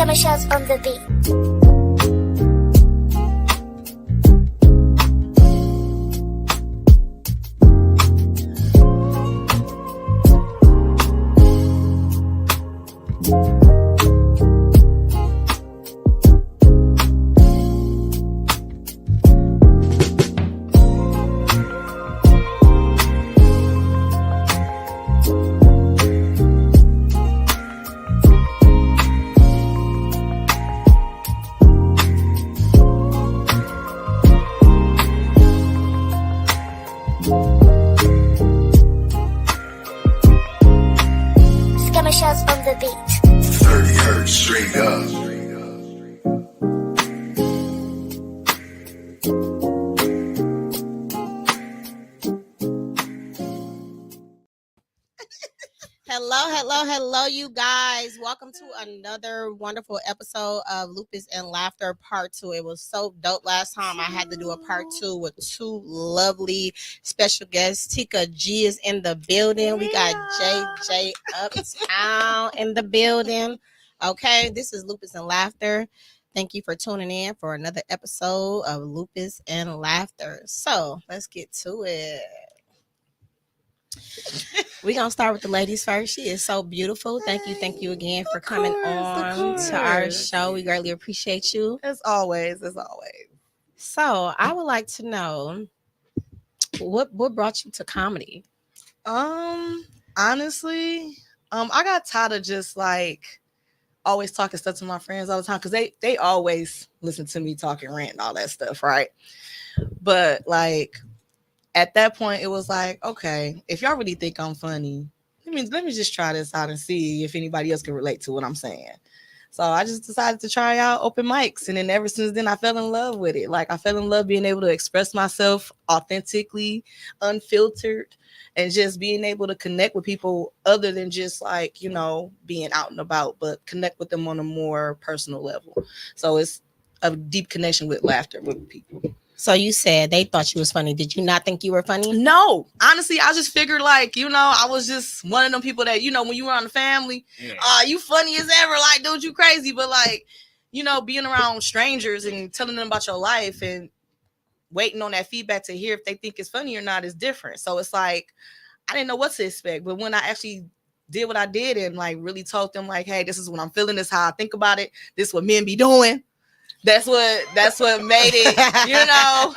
Skirmishers on the beat. Skirmishers on the beat. 30 hertz straight up. Hello, you guys. Welcome to another wonderful episode of Lupus and Laughter Part 2. It was so dope last time. I had to do a Part 2 with two lovely special guests. Tika G is in the building. We got JJ Uptown in the building. Okay, this is Lupus and Laughter. Thank you for tuning in for another episode of Lupus and Laughter. So let's get to it. We're going to start with the ladies first. She is so beautiful. Thank you again for coming on to our show. We greatly appreciate you. As always. So I would like to know what brought you to comedy? Honestly, I got tired of just like always talking stuff to my friends all the time because they always listen to me talking, rant, and all that stuff, right? But like at that point, it was like, okay, if y'all really think I'm funny, let me just try this out and see if anybody else can relate to what I'm saying. So I just decided to try out open mics. And then ever since then, I fell in love with it. Like I fell in love being able to express myself authentically, unfiltered, and just being able to connect with people other than just like, you know, being out and about, but connect with them on a more personal level. So it's a deep connection with laughter with people. So you said they thought you was funny. Did you not think you were funny? No, honestly, I just figured like, you know, I was just one of them people that, you know, when you were on the family, you funny as ever, like, dude, you crazy. But like, you know, being around strangers and telling them about your life and waiting on that feedback to hear if they think it's funny or not is different. So it's like, I didn't know what to expect. But when I actually did what I did and like really told them like, hey, this is what I'm feeling, this is how I think about it, this is what men be doing. That's what made it, you know,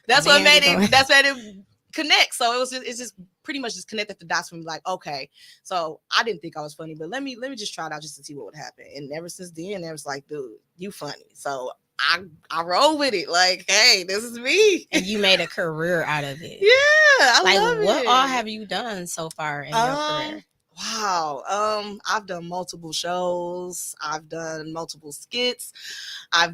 that's what made it connect. So it's just pretty much just connected the dots for me. Like, okay, so I didn't think I was funny, but let me just try it out just to see what would happen. And ever since then, it was like, dude, you funny. So I roll with it. Like, hey, this is me. And you made a career out of it. Yeah, I love it. What all have you done so far in your career? Wow. I've done multiple shows. I've done multiple skits. I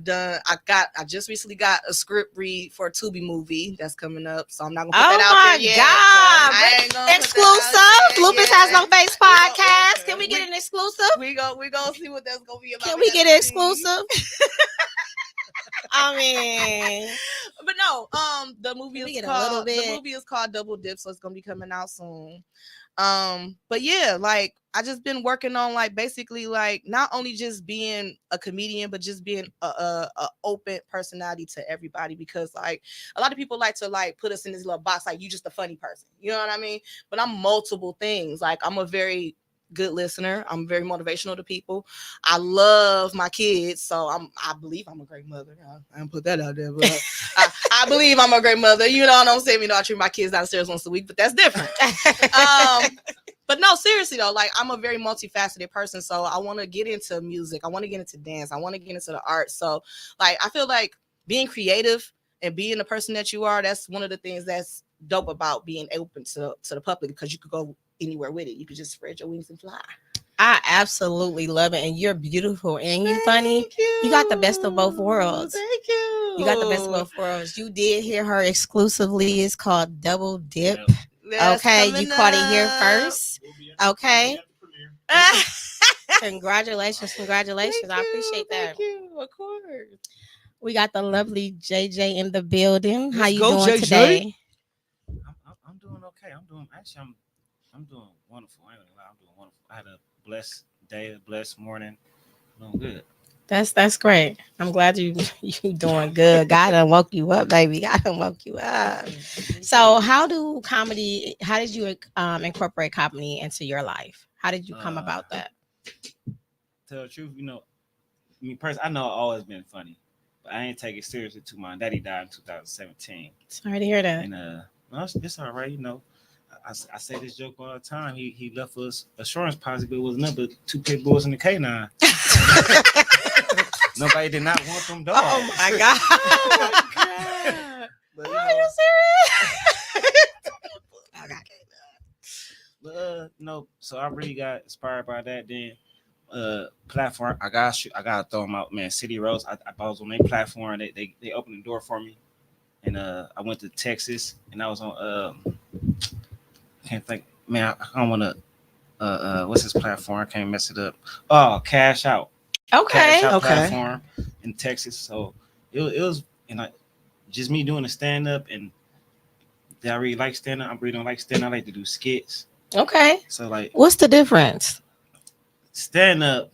just recently got a script read for a Tubi movie that's coming up. So I'm not gonna put that out there yet. Oh my God. Exclusive. Lupus Has No Face podcast. Can we get an exclusive? We gonna see what that's gonna be about. Can we get an exclusive? I mean, but no, the movie is called Double Dip, so it's gonna be coming out soon. But yeah, like I just been working on like basically like not only just being a comedian, but just being a open personality to everybody, because like a lot of people like to like put us in this little box, like you just a funny person, you know what I mean? But I'm multiple things. Like I'm a very good listener. I'm very motivational to people. I love my kids, so I believe I'm a great mother. I don't put that out there, but I believe I'm a great mother. You know what I'm saying? You know, I treat my kids downstairs once a week, but that's different. But no, seriously though, like I'm a very multifaceted person. So I want to get into music. I want to get into dance. I want to get into the arts. So like I feel like being creative and being the person that you are, that's one of the things that's dope about being open to the public, because you could go anywhere with it. You could just spread your wings and fly. I absolutely love it, and you're beautiful and you're funny. You got the best of both worlds. Thank you. You got the best of both worlds. You did hear her exclusively. It's called Double Dip. That's okay, you caught it here up. First. Okay. Congratulations. Thank I you, appreciate that. Thank you. Of course. We got the lovely JJ in the building. How Let's you go, doing JJ. today? I'm doing okay. I'm doing wonderful. I ain't gonna lie, I'm doing wonderful. I had a blessed day, a blessed morning. I'm doing good. That's great. I'm glad you doing good. God done woke you up, baby. God done woke you up. So how did you incorporate comedy into your life? How did you come about that? Tell the truth, me personally, I know I've always been funny, but I ain't take it seriously too much. Daddy died in 2017. Sorry to hear that. And well, it's all right, I say this joke all the time. He left us assurance policy, but it was nothing but 2 pit bulls and a K9. Nobody did not want them dogs. Oh my god! Oh my god! But, Are you serious? But so I really got inspired by that. Then platform, I gotta throw them out, man. City Roads, I was on their platform. They opened the door for me, and I went to Texas, and I was on can't think, man. I don't want to. What's his platform? I can't mess it up. Oh, Cash Out. Okay. Cash Out Okay. platform in Texas. So it was, just me doing a stand up, and I really like stand up. I really don't like stand up. I like to do skits. Okay. So like, what's the difference? Stand up,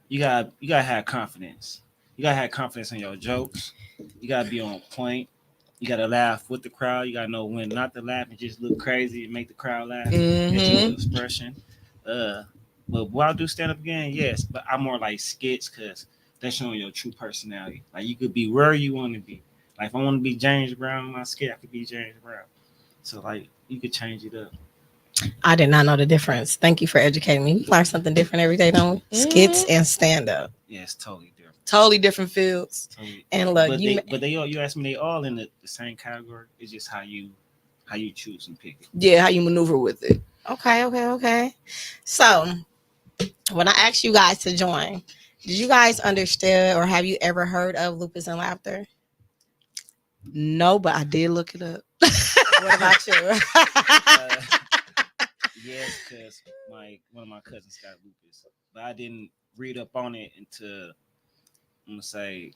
you gotta have confidence. You gotta have confidence in your jokes. You gotta be on point. You gotta laugh with the crowd. You gotta know when not to laugh and just look crazy and make the crowd laugh. It's your expression. But will I do stand up again? Yes, but I'm more like skits because that's showing your true personality. Like you could be where you want to be. Like if I want to be James Brown in my skit, I could be James Brown. So like you could change it up. I did not know the difference. Thank you for educating me. We learn something different every day, don't we? Skits and stand up. Yeah, it's totally different. Totally different fields. Totally. And look, but they all, you asked me, they all in the same category. It's just how you choose and pick it. Yeah, how you maneuver with it. Okay. So when I asked you guys to join, did you guys understand or have you ever heard of Lupus and Laughter? No, but I did look it up. What about you? Yes, because one of my cousins got lupus, but I didn't read up on it until a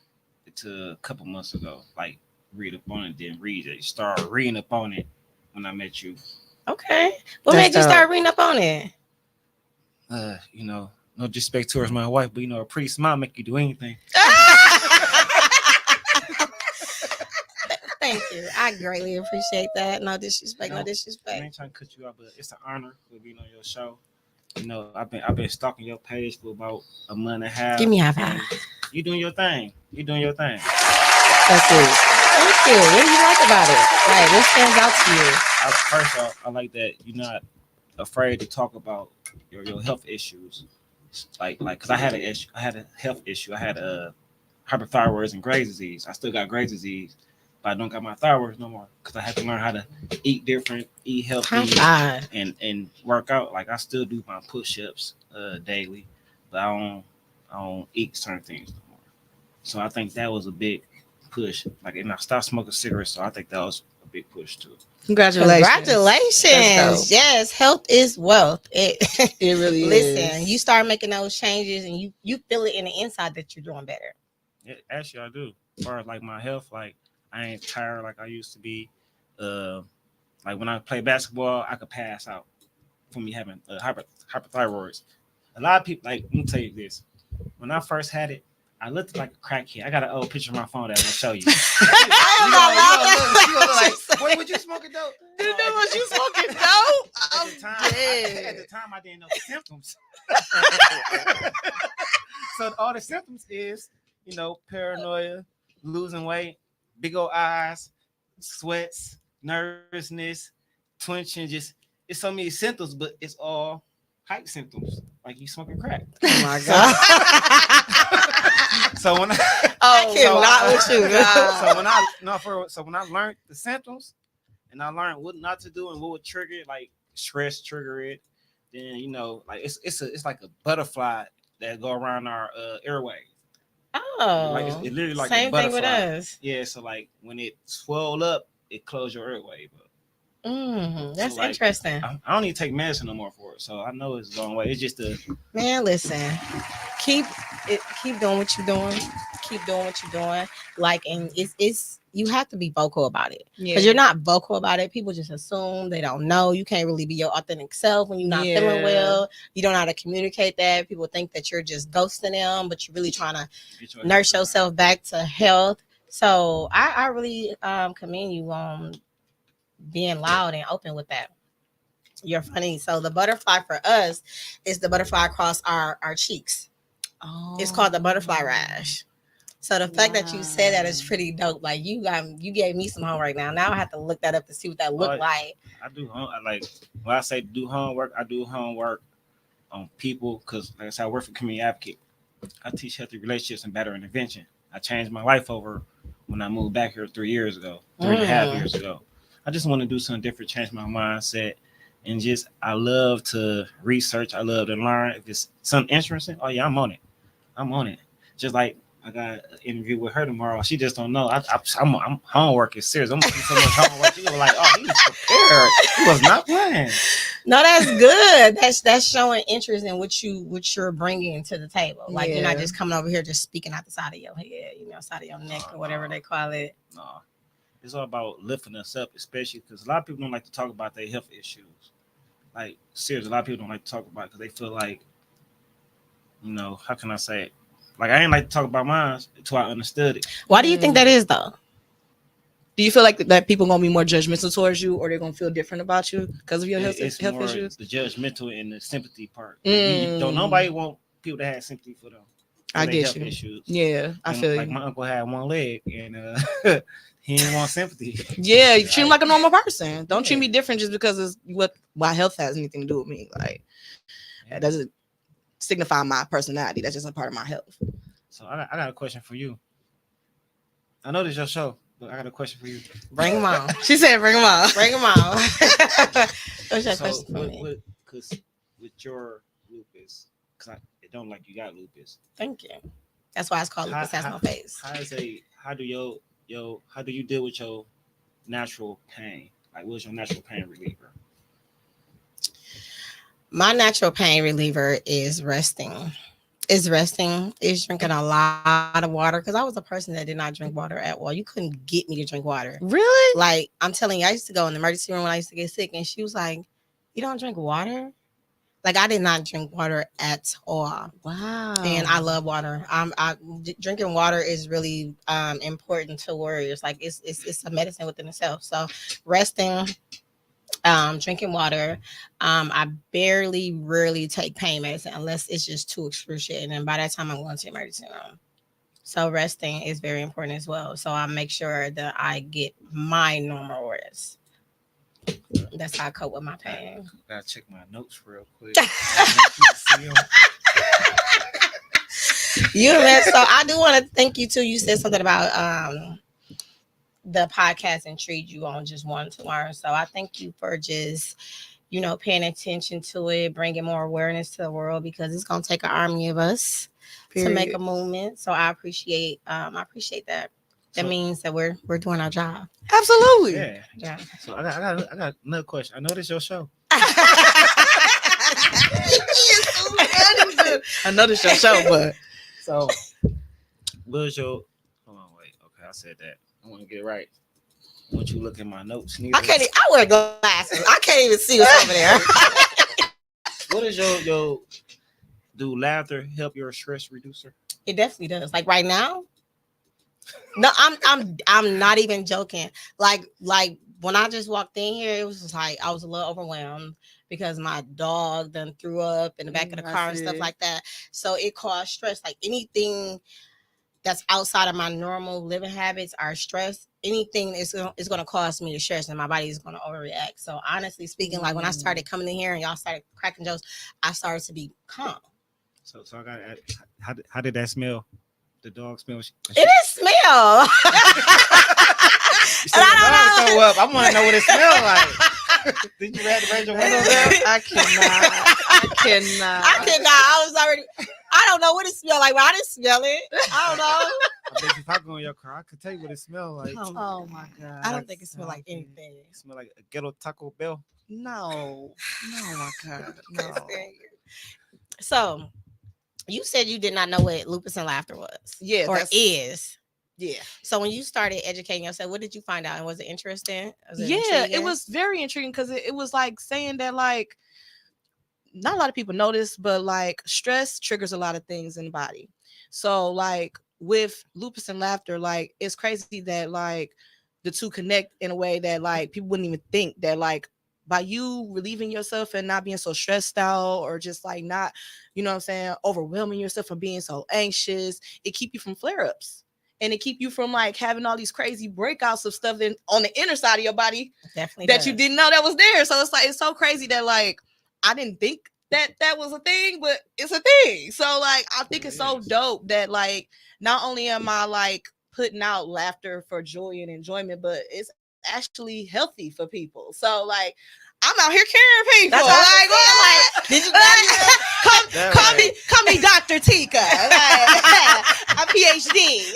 couple months ago. Like read up on it, didn't read it. Started reading up on it when I met you. Okay, what made you start reading up on it? No disrespect towards my wife, but a pretty smile make you do anything. Thank you. I greatly appreciate that. No disrespect. I ain't trying to cut you out, but it's an honor for being on your show. I've been stalking your page for about a month and a half. Give me a high five. You doing your thing. That's it. Thank you. What do you like about it? Like, what stands out to you? First off, I like that you're not afraid to talk about your health issues. Like, cause I had a health issue. I had hyperthyroidism and Graves' disease. I still got Graves' disease, but I don't got my thyroid no more because I had to learn how to eat different, eat healthy, and work out. Like I still do my push-ups daily, but I don't eat certain things no more. So I think that was a big push. Like, and I stopped smoking cigarettes, so I think that was a big push too. Congratulations. Yes, health is wealth. It really is. Listen, you start making those changes and you feel it in the inside that you're doing better. Yeah, actually, I do. As far as like my health, like I ain't tired like I used to be. Like when I play basketball, I could pass out from me having hyperthyroids. A lot of people, like, let me tell you this. When I first had it, I looked like a crackhead. I got an old picture of my phone that I'm gonna show you. What would you smoking dope? Didn't know what you smoking dope? At the time, I didn't know the symptoms. So all the symptoms is, paranoia, losing weight, big old eyes, sweats, nervousness, twitching. Just it's so many symptoms, but it's all hype symptoms, like you smoking crack. Oh my god! So when when I learned the symptoms, and I learned what not to do and what would trigger it, like stress trigger it, then like it's like a butterfly that go around our airway. Oh, like it's literally like same a butterfly. thing with us. Yeah, so like when it swell up, it close your airway. But that's so, like, interesting. I don't need to take medicine no more for it, so I know it's going away. It's just man. Listen, keep doing what you're doing. Keep doing what you're doing. Like, and it's you have to be vocal about it. Yeah. Because you're not vocal about it. People just assume they don't know. You can't really be your authentic self when you're not feeling well. You don't know how to communicate that. People think that you're just ghosting them, but you're really trying to nurse yourself back to health. So I really commend you on being loud and open with that. You're funny. So the butterfly for us is the butterfly across our cheeks. Oh. It's called the butterfly rash. So the fact that you said that is pretty dope. Like you gave me some homework now. Now I have to look that up to see what that looked like. I do like when I say do homework, I do homework on people because like I said, I work for community advocate. I teach healthy relationships and better intervention. I changed my life over when I moved back here 3 years ago, 3.5 years ago. I just want to do something different, change my mindset, and just I love to research. I love to learn. If it's something interesting, oh yeah, I'm on it. Just like I got an interview with her tomorrow. She just don't know. I'm homework is serious. I'm doing so much homework. She was like, oh, he was prepared. He was not playing. No, that's good. That's showing interest in what you're bringing to the table. Like you're not just coming over here just speaking out the side of your head, side of your neck or whatever they call it. No, it's all about lifting us up, especially because a lot of people don't like to talk about their health issues. Like seriously, a lot of people don't like to talk about it because they feel like, how can I say it? Like I ain't like to talk about mine until I understood it. Why do you think that is though? Do you feel like that people gonna be more judgmental towards you, or they're gonna feel different about you because of your health it's more issues? The judgmental and the sympathy part. Don't nobody want people to have sympathy for them. I get you. Issues. Yeah, I feel like you. my uncle had one leg and he didn't want sympathy. Yeah, you treat him like a normal person. Don't treat me different just because it's my health has anything to do with me. Like that doesn't signify my personality. That's just a part of my health. So I got a question for you. I know this is your show, but I got a question for you. Bring them on. She said, "Bring them on. Bring them on." What's your question for me? Because with your lupus, because it don't like you got lupus. Thank you. That's why it's called lupus has no face. How do you deal with your natural pain? Like, what's your natural pain reliever? My natural pain reliever is resting. Is drinking a lot of water, because I was a person that did not drink water at all. You couldn't get me to drink water. Really? Like, I'm telling you, I used to go in the emergency room when I used to get sick, and she was like, you don't drink water? Like, I did not drink water at all. Wow. And I love water. Drinking water is really important to warriors. Like, it's a medicine within itself. So resting, drinking water. I rarely take pain medicine unless it's just too excruciating. And by that time, I'm going to the emergency room. So resting is very important as well. So I make sure that I get my normal rest. That's how I cope with my pain. Gotta check my notes real quick. You man. So I do want to thank you too. You said something about the podcast intrigued you on just wanting to learn. So I thank you for just, paying attention to it, bringing more awareness to the world, because it's going to take an army of us to make a movement. So I appreciate that. That means that we're doing our job. Absolutely. Yeah. So I got another question. I know this is your show. I know this is your show, but so where's your? Hold on, wait. Okay, I said that. I want to get it right. I want you to look at my notes. I wear glasses. I can't even see what's over there. What is your do laughter help your stress reducer? It definitely does. Like right now. No, I'm not even joking. Like when I just walked in here, it was just like I was a little overwhelmed because my dog then threw up in the back of the car and stuff like that. So it caused stress. Like anything that's outside of my normal living habits are stress. Anything is going to cause me to stress, and my body is going to overreact. So honestly speaking, like when I started coming in here and y'all started cracking jokes, I started to be calm. So I got to ask, how did that smell? The dog smell? It didn't smell. And I don't know. I want to know what it smelled like. Did you have to raise your window down? I cannot. I was already. I don't know what it smelled like, but I didn't smell it. I don't know. I bet if I go in your car, I could tell you what it smelled like. Oh my god! I don't think it smelled like anything. It smelled like a ghetto Taco Bell. No, my god, no. So, you said you did not know what lupus and laughter was. Yeah, or is. Yeah. So when you started educating yourself, what did you find out? And was it interesting? It was very intriguing because it was like saying that like not a lot of people know this, but like stress triggers a lot of things in the body. So like with lupus and laughter, like it's crazy that like the two connect in a way that like people wouldn't even think that like by you relieving yourself and not being so stressed out or just like not, you know what I'm saying, overwhelming yourself and being so anxious, it keep you from flare-ups. And it keep you from like having all these crazy breakouts of stuff on the inner side of your body definitely that you didn't know that was there. So it's like it's so crazy that like I didn't think that was a thing, but it's a thing. So like I think it's so dope that like not only am I like putting out laughter for joy and enjoyment, but it's actually healthy for people. So like I'm out here caring people. That's like, like, did you call me Dr. Tika, a PhD.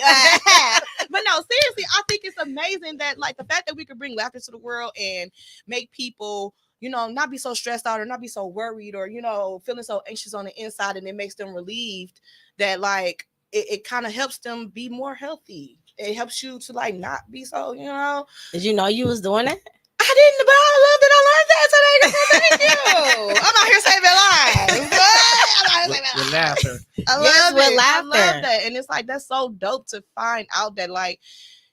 But no, seriously, I think it's amazing that like the fact that we could bring laughter to the world and make people, you know, not be so stressed out or not be so worried or, you know, feeling so anxious on the inside, and it makes them relieved that like it kind of helps them be more healthy. It helps you to like not be so, you know. Did you know you was doing that? I didn't, but I love that I learned that today. Thank you. I'm out here saving lives. With laughter. I love it. I love that. And it's like, that's so dope to find out that like,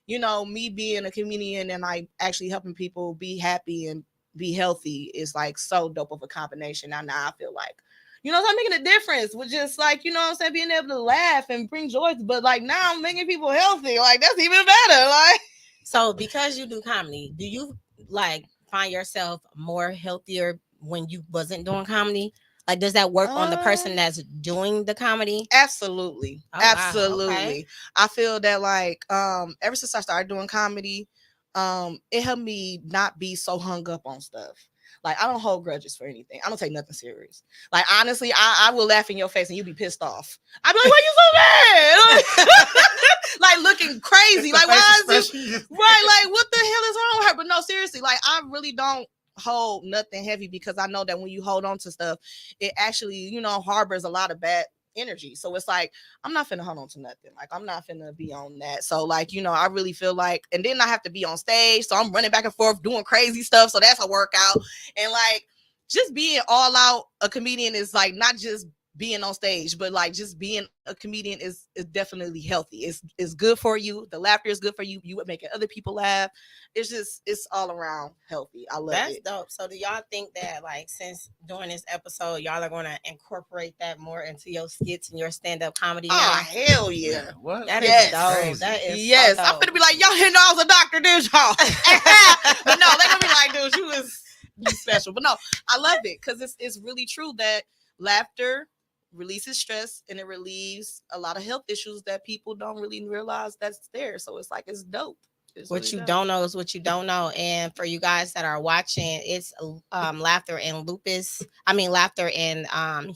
you know, me being a comedian and like actually helping people be happy and be healthy is like so dope of a combination. Now I feel like, you know, I'm making a difference with just like, you know what I'm saying, being able to laugh and bring joy. But like now I'm making people healthy. Like that's even better. Like, so because you do comedy, do you like find yourself more healthier when you wasn't doing comedy? Like, does that work on the person that's doing the comedy? Absolutely. Oh, absolutely. Wow. Okay. I feel that like ever since I started doing comedy, it helped me not be so hung up on stuff. Like I don't hold grudges for anything. I don't take nothing serious. Like honestly, I will laugh in your face and you be pissed off. I'd be like, why you so mad? Like looking crazy. Like why is you right? Like what the hell is wrong with her? But no, seriously, like I really don't hold nothing heavy because I know that when you hold on to stuff, it actually, you know, harbors a lot of bad energy. So it's like I'm not finna hold on to nothing. Like I'm not finna be on that. So like, you know, I really feel like, and then I have to be on stage, so I'm running back and forth doing crazy stuff, so that's a workout. And like just being all out a comedian is like not just being on stage, but like just being a comedian is definitely healthy. It's good for you. The laughter is good for you. You making other people laugh. It's all around healthy. I love That's it. dope. So do y'all think that like since doing this episode, y'all are gonna incorporate that more into your skits and your stand-up comedy? Oh now? Hell yeah. What? That is dope. Crazy. That is Yes. so I'm dope. gonna be like, y'all didn't know I was a doctor, did y'all? But no, they're gonna be like, dude, you was special. But no, I love it because it's really true that laughter releases stress and it relieves a lot of health issues that people don't really realize that's there. So it's like it's dope. It's What really you dope. don't know is what you don't know. And for you guys that are watching, it's laughter and lupus. I mean, laughter and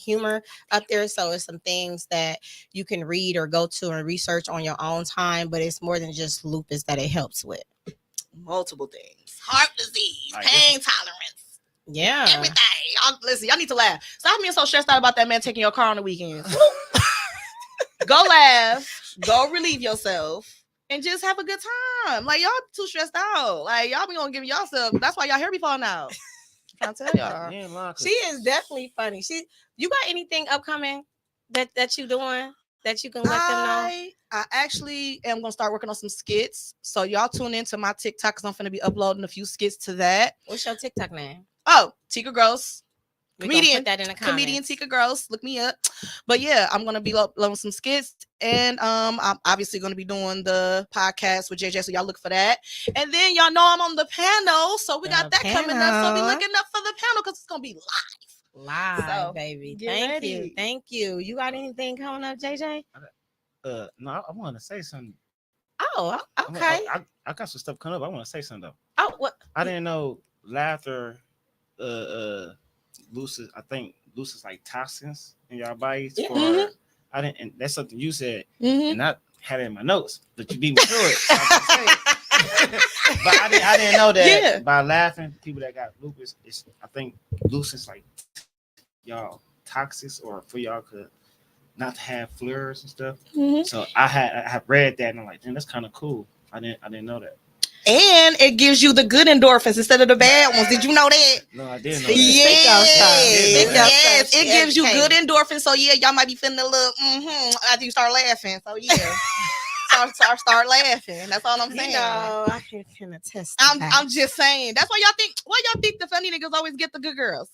humor up there. So it's some things that you can read or go to and research on your own time. But it's more than just lupus that it helps with. Multiple things: heart disease, Like pain tolerance. Yeah. Everything. Y'all, listen, y'all need to laugh. Stop being so stressed out about that man taking your car on the weekends. Go laugh. Go relieve yourself. And just have a good time. Like, y'all too stressed out. Like, y'all be gonna give yourself. That's why y'all hair be falling out. I'm trying to tell y'all. She is definitely funny. You got anything upcoming that you doing that you can let them know? I actually am gonna start working on some skits. So y'all tune into my TikTok because I'm gonna be uploading a few skits to that. What's your TikTok name? Oh, Tika Gross. Comedian. Put that in the comments. Comedian Tika Gross. Look me up. But yeah, I'm gonna be uploading some skits, and I'm obviously gonna be doing the podcast with JJ. So y'all look for that. And then y'all know I'm on the panel, so we got that coming up. So be looking up for the panel because it's gonna be live. So, baby. Thank you. You got anything coming up, JJ? No, I want to say something. Oh, okay. I got some stuff coming up. I want to say something though. Oh, what? I didn't know laughter, loses. I think loses like toxins in your bodies. Yeah. I didn't, and that's something you said, Mm-hmm. and I had it in my notes, but you beat me through it. But I didn't know that by laughing, people that got lupus, I think lupus like y'all toxics or for y'all could not to have flares and stuff. Mhm. So I have read that and I'm like, damn, that's kind of cool. I didn't know that. And it gives you the good endorphins instead of the bad ones. Did you know that? No, I didn't know that. Yes, it gives you good endorphins. So yeah, y'all might be feeling a little after you start laughing. So yeah, start laughing. That's all I'm saying. You know, I can attest. I'm just saying. That's why y'all think the funny niggas always get the good girls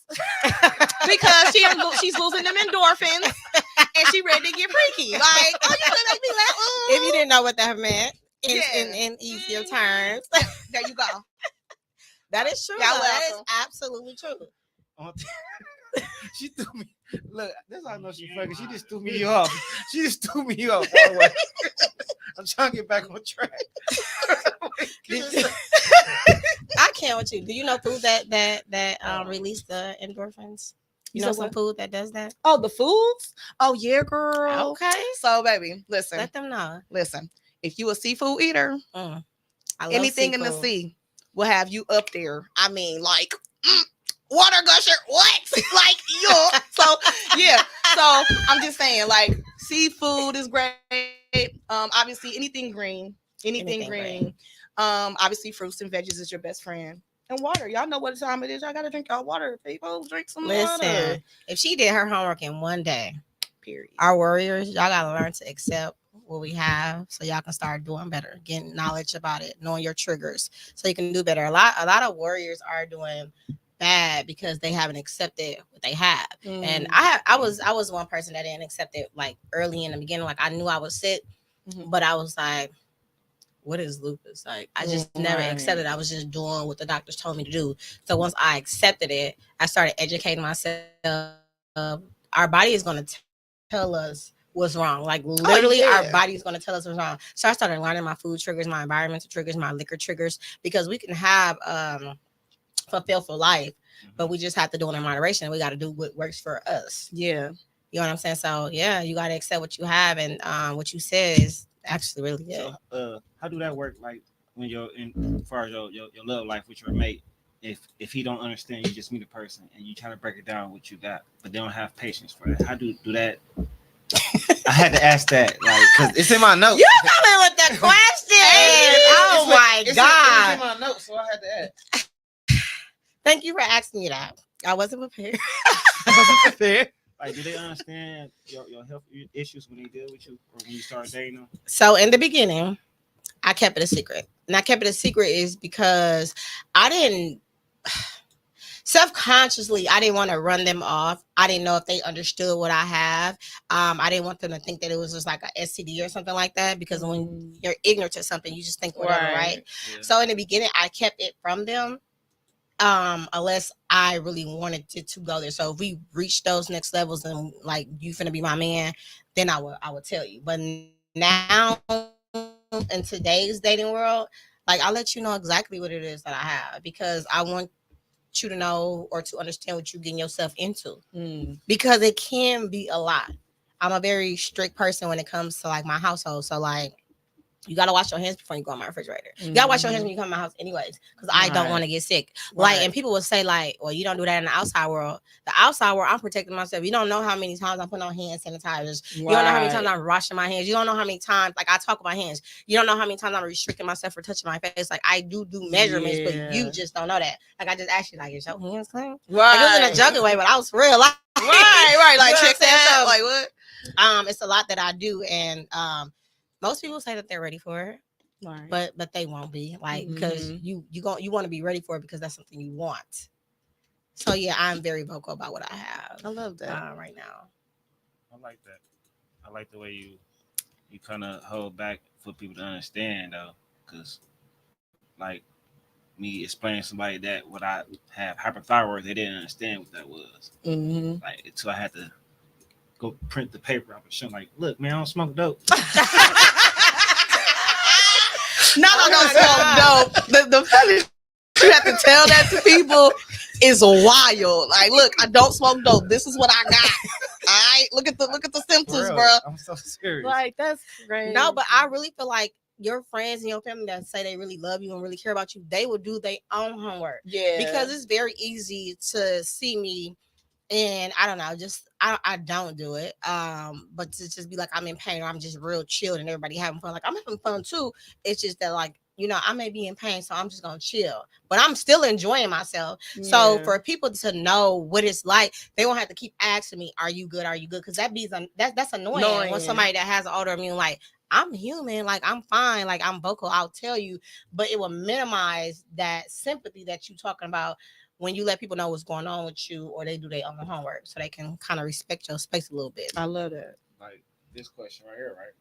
because she's losing them endorphins and she ready to get freaky. Like, oh, you gonna make me laugh? Ooh. If you didn't know what that meant. In easier terms. There you go. That is true. That is absolutely true. She threw me. Look, that's how I know she fucking. She just threw me off. I'm trying to get back on track. I can't with you. Do you know food that release the endorphins? You know some food that does that? Oh, the foods? Oh yeah, girl. Okay. So baby, listen. Let them know. Listen. If you a seafood eater, anything in the sea will have you up there. I mean, like water gusher, what? Like you. So yeah. So I'm just saying, like seafood is great. Obviously anything green. Anything green. Obviously fruits and veggies is your best friend. And water. Y'all know what time it is. Y'all gotta drink y'all water. People drink some water. If she did her homework in one day, period. Our warriors, y'all gotta learn to accept what we have so y'all can start doing better, getting knowledge about it, knowing your triggers so you can do better. A lot of warriors are doing bad because they haven't accepted what they have. And I was one person that didn't accept it like early in the beginning. Like I knew I was sick, but I was like, what is lupus? Like I just never accepted it. I was just doing what the doctors told me to do. So once I accepted it, I started educating myself. Our body is going to tell us what's wrong. Like literally our body's going to tell us what's wrong. So I started learning my food triggers, my environmental triggers, my liquor triggers, because we can have fulfillful life, but we just have to do it in moderation. We got to do what works for us. Yeah. You know what I'm saying? So yeah, you got to accept what you have. And what you said is actually really good. So how do that work? Like when you're in as far as your love life with your mate, if he don't understand, you just meet a person and you try to break it down what you got, but they don't have patience for that. How do that? I had to ask that, like, because it's in my notes. You coming with the question? Oh my God! It's in my notes, so I had to ask. Thank you for asking me that. I wasn't prepared. Like, do they understand your health issues when they deal with you or when you start dating them? So in the beginning, I kept it a secret, and I kept it a secret is because I didn't. Self-consciously, I didn't want to run them off. I didn't know if they understood what I have. I didn't want them to think that it was just like a STD or something like that, because when you're ignorant to something, you just think whatever, right? Yeah. So in the beginning, I kept it from them unless I really wanted it to go there. So if we reach those next levels and like you finna be my man, then I would tell you. But now in today's dating world, like I'll let you know exactly what it is that I have, because I want you to know or to understand what you're getting yourself into, because it can be a lot. I'm a very strict person when it comes to like my household. So like, you got to wash your hands before you go in my refrigerator. You got to wash your hands when you come to my house anyways, because I don't want to get sick. Like, and people will say like, well, you don't do that in the outside world. The outside world, I'm protecting myself. You don't know how many times I'm putting on hand sanitizers. You don't know how many times I'm washing my hands. You don't know how many times, like I talk about hands. You don't know how many times I'm restricting myself for touching my face. Like I do measurements, but you just don't know that. Like I just asked you, like, is your hands clean? Like, it was in a joking way, but I was for real. Like, right. Like, check that out. Like what? It's a lot that I do, and most people say that they're ready for it. Right. But they won't be, like, because you want to be ready for it because that's something you want. So yeah, I'm very vocal about what I have. I love that right now. I like that. I like the way you kind of hold back for people to understand, though, because like me explaining to somebody that what I have hyperthyroid, they didn't understand what that was. Like, so I had to go print the paper out and show, like, look, man, I don't smoke dope. No, smoke dope. The fact you have to tell that to people is wild. Like, look, I don't smoke dope. This is what I got. All right, look at the symptoms, bro. I'm so serious. Like, that's crazy. No, but I really feel like your friends and your family that say they really love you and really care about you, they will do their own homework. Yeah, because it's very easy to see me and I don't know, just I don't do it. But to just be like I'm in pain or I'm just real chilled and everybody having fun. Like I'm having fun too. It's just that like, you know, I may be in pain, so I'm just gonna chill. But I'm still enjoying myself. Yeah. So for people to know what it's like, they won't have to keep asking me, "Are you good? Are you good?" Because that's annoying when somebody that has an autoimmune, like I'm human, like I'm fine, like I'm vocal. I'll tell you, but it will minimize that sympathy that you're talking about when you let people know what's going on with you, or they do their own homework, so they can kind of respect your space a little bit. I love that. Like this question right here, right?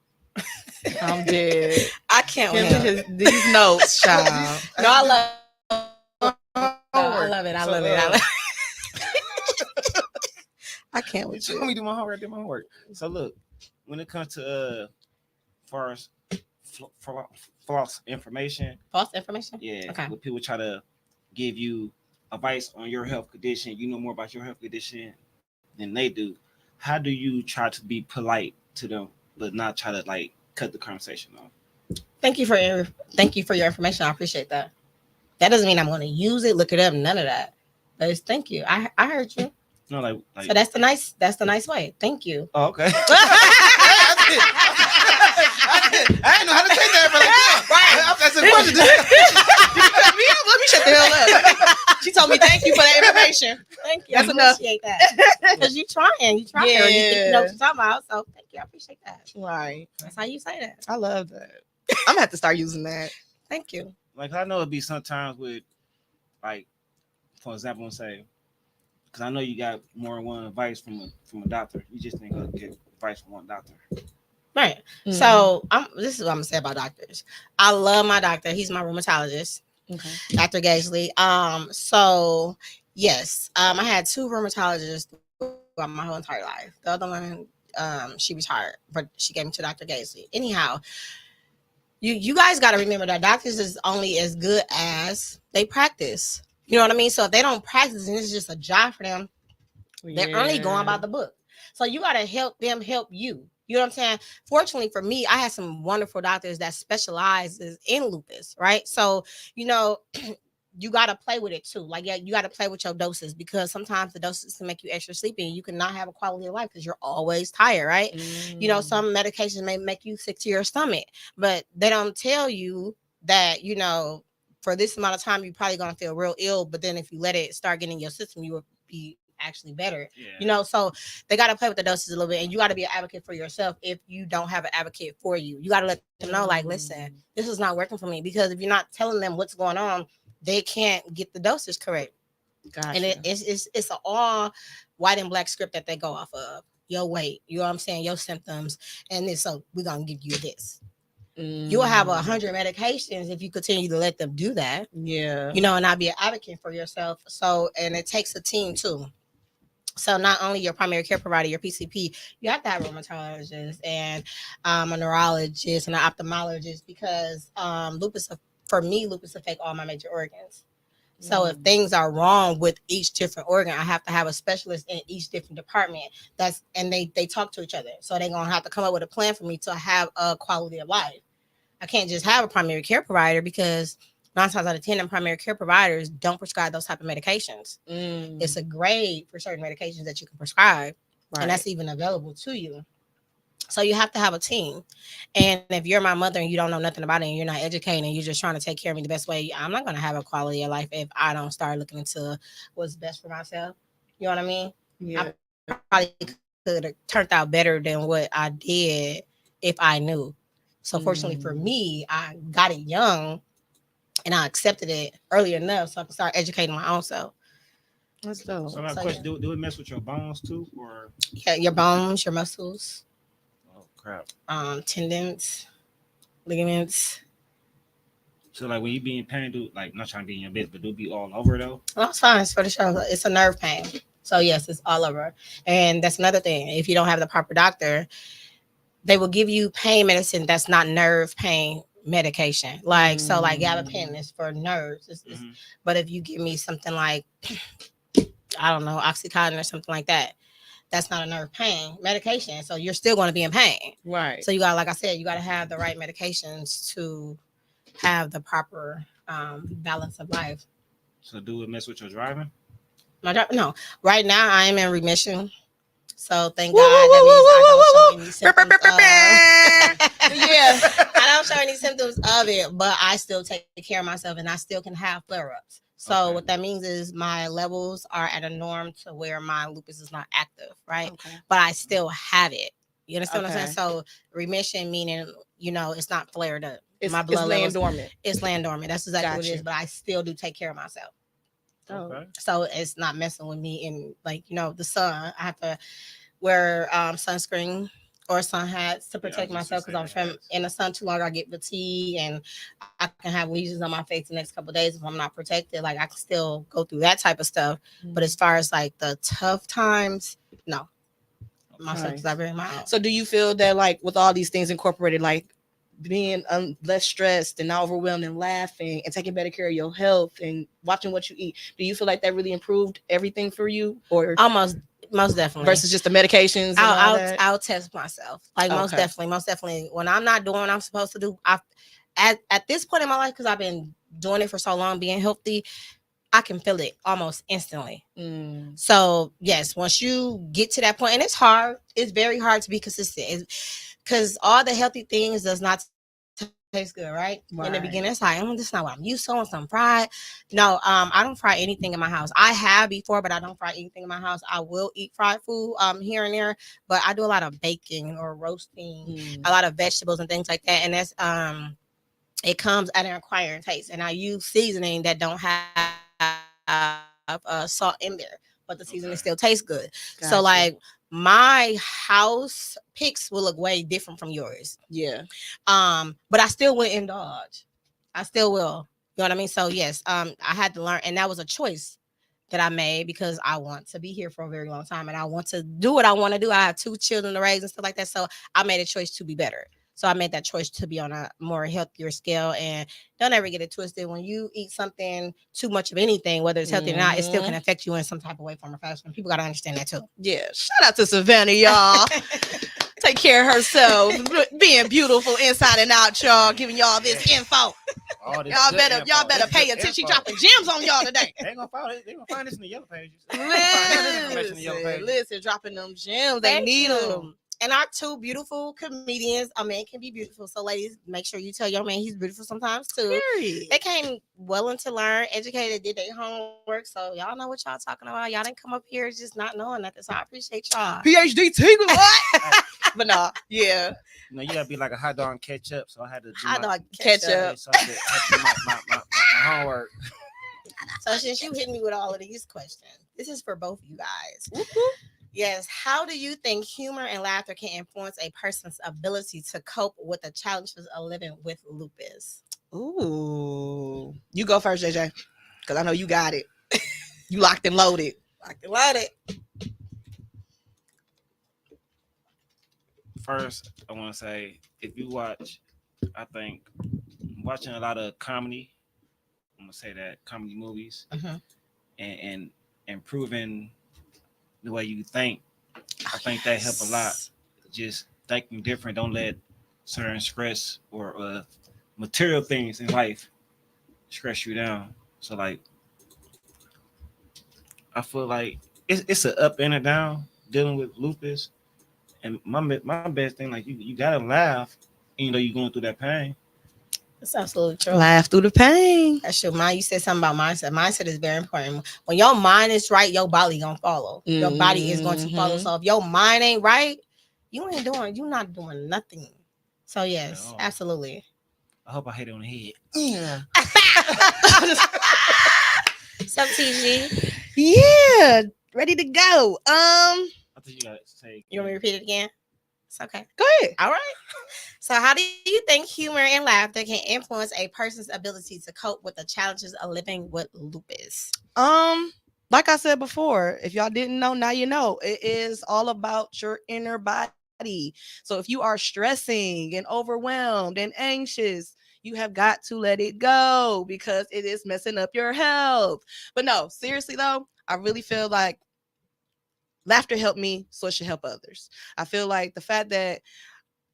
I'm dead. I can't wait. These notes, child. No, I love it. I love it. I love it. I can't wait. Let me do my homework. So look, when it comes to far as false information. Yeah. Okay. When people try to give you advice on your health condition, you know more about your health condition than they do. How do you try to be polite to them, but not try to like cut the conversation off? Thank you for your information. I appreciate that. That doesn't mean I'm going to use it, look it up, none of that. But it's thank you. I heard you. No, like so that's the nice way. Thank you. Oh, okay. I didn't know how to take that, but like, right. That's a question. Let me shut the hell up. She told me thank you for that information. Thank you. That's enough. I appreciate that. Because you're trying. Yeah. You think you know what you're talking about. So thank you. I appreciate that. Right. That's how you say that. I love that. I'm gonna have to start using that. Thank you. Like I know it'd be sometimes with, like, for example, say, because I know you got more than one advice from a doctor. You just ain't gonna get advice from one doctor. Right. Mm-hmm. So this is what I'm gonna say about doctors. I love my doctor. He's my rheumatologist, okay. Dr. Gaisley. So yes, I had 2 rheumatologists throughout my whole entire life. The other one, she retired, but she gave me to Dr. Gaisley. Anyhow, you guys got to remember that doctors is only as good as they practice. You know what I mean? So if they don't practice and it's just a job for them, they're only going by the book. So you got to help them help you. You know what I'm saying? Fortunately for me, I had some wonderful doctors that specializes in lupus, right? So, you know, you got to play with it too. Like, yeah, you got to play with your doses, because sometimes the doses can make you extra sleepy and you cannot have a quality of life because you're always tired, right? You know, some medications may make you sick to your stomach, but they don't tell you that, you know, for this amount of time, you're probably going to feel real ill. But then if you let it start getting in your system, you will be actually better. Yeah. You know, so they got to play with the doses a little bit, and you got to be an advocate for yourself. If you don't have an advocate for you, you got to let them know, like, listen, this is not working for me, because if you're not telling them what's going on, they can't get the doses correct. Gotcha. And it's an all white and black script that they go off of. Your weight, you know what I'm saying, your symptoms, and then so we're gonna give you this. You'll have 100 medications if you continue to let them do that. Yeah. You know, and not be an advocate for yourself. So, and it takes a team too. So not only your primary care provider, your PCP, you have to have a rheumatologist and a neurologist and an ophthalmologist, because lupus affects all my major organs. So if things are wrong with each different organ, I have to have a specialist in each different department. And they talk to each other. So they're going to have to come up with a plan for me to have a quality of life. I can't just have a primary care provider, because 9 times out of 10, them primary care providers don't prescribe those type of medications. It's a grade for certain medications that you can prescribe, right, and that's even available to you. So you have to have a team. And if you're my mother and you don't know nothing about it and you're not educated and you're just trying to take care of me the best way, I'm not going to have a quality of life if I don't start looking into what's best for myself. You know what I mean? Yeah. I probably could have turned out better than what I did if I knew. So fortunately for me, I got it young and I accepted it early enough so I can start educating my own self. That's dope. So my question, do it mess with your bones too? Or yeah, your bones, your muscles. Crap. Tendons, ligaments. So like when you be in pain, do like, not trying to be in your business, but do be all over though? Well, it's fine. It's for the show. It's a nerve pain. So yes, it's all over. And that's another thing. If you don't have the proper doctor, they will give you pain medicine that's not nerve pain medication. Like, so like gabapentin is for nerves. But if you give me something like, I don't know, Oxycontin or something like that, that's not a nerve pain medication. So you're still going to be in pain. Right. So you got, like I said, you got to have the right medications to have the proper balance of life. So do it mess with your driving? No. Right now I am in remission. So thank God that means I don't show any symptoms Yeah. I don't show any symptoms of it, but I still take care of myself and I still can have flare-ups. So what that means is my levels are at a norm to where my lupus is not active, right? Okay. But I still have it. You understand what I'm saying? So remission meaning, it's not flared up. My blood laying levels, dormant. It's laying dormant. That's exactly what it is. But I still do take care of myself. Okay. So it's not messing with me. And the sun, I have to wear sunscreen or sun hats to protect myself because if I'm in the sun too long, I get fatigue and I can have lesions on my face the next couple of days if I'm not protected. Like I can still go through that type of stuff. But as far as like the tough times, no. My symptoms are very mild. So do you feel that like with all these things incorporated, like being less stressed and not overwhelmed and laughing and taking better care of your health and watching what you eat, do you feel like that really improved everything for you? Or most definitely versus just the medications and I'll test myself like most definitely when I'm not doing what I'm supposed to do. At this point in my life, because I've been doing it for so long, being healthy, I can feel it almost instantly. So yes, once you get to that point, and it's very hard to be consistent because all the healthy things does not taste good, right? In the beginning, it's like, this is not what I'm used to. I want some fried. No, I don't fry anything in my house. I have before, but I don't fry anything in my house. I will eat fried food here and there, but I do a lot of baking or roasting, a lot of vegetables and things like that. And that's it comes at an acquired taste. And I use seasoning that don't have salt in there, but the seasoning still tastes good. Gotcha. So like my house picks will look way different from yours. Yeah. But I still will indulge. I still will. You know what I mean? So yes, I had to learn, and that was a choice that I made because I want to be here for a very long time and I want to do what I want to do. I have 2 children to raise and stuff like that. So I made a choice to be better. So I made that choice to be on a more healthier scale. And don't ever get it twisted. When you eat something too much of anything, whether it's healthy or not, it still can affect you in some type of way, form, or fashion. People got to understand that too. Yeah. Shout out to Savannah, y'all. Take care of herself, being beautiful inside and out, y'all. Giving y'all this info. Y'all better pay attention. She dropping gems on y'all today. They gonna find this in the yellow pages. Listen, dropping them gems. They need them. And our 2 beautiful comedians. A man can be beautiful. So ladies, make sure you tell your man he's beautiful sometimes too. Period. They came willing to learn, educated, did their homework. So y'all know what y'all talking about. Y'all didn't come up here just not knowing nothing. So I appreciate y'all. PhD Tika. What? But nah, yeah. You gotta be like a hot dog and ketchup. So I had to do hot dog ketchup. So I had to do my homework. So since you hit me with all of these questions, this is for both of you guys. Woo-hoo. Yes. How do you think humor and laughter can influence a person's ability to cope with the challenges of living with lupus? Ooh. You go first, JJ, because I know you got it. You locked and loaded. First, I want to say, if you watch, I think, watching a lot of comedy, I'm going to say that, comedy movies, and improving the way you think, I think that help a lot. Just thinking different. Don't let certain stress or material things in life stress you down. So like, I feel like it's an up and a down dealing with lupus. And my best thing, like you gotta laugh, even though you're going through that pain. That's absolutely true. Laugh through the pain. That's true. You said something about mindset. Mindset is very important. When your mind is right, your body gonna follow. Your body is going to follow. So if your mind ain't right, you're not doing nothing. So yes, absolutely. I hope I hit it on the head. Yeah. Sup, TG? Yeah, ready to go. I think you gotta say. You want me to repeat it again? It's okay. Go ahead. All right. So how do you think humor and laughter can influence a person's ability to cope with the challenges of living with lupus? Like I said before, if y'all didn't know, now you know. It is all about your inner body. So if you are stressing and overwhelmed and anxious, you have got to let it go because it is messing up your health. But no, seriously though, I really feel like laughter helped me, so it should help others. I feel like the fact that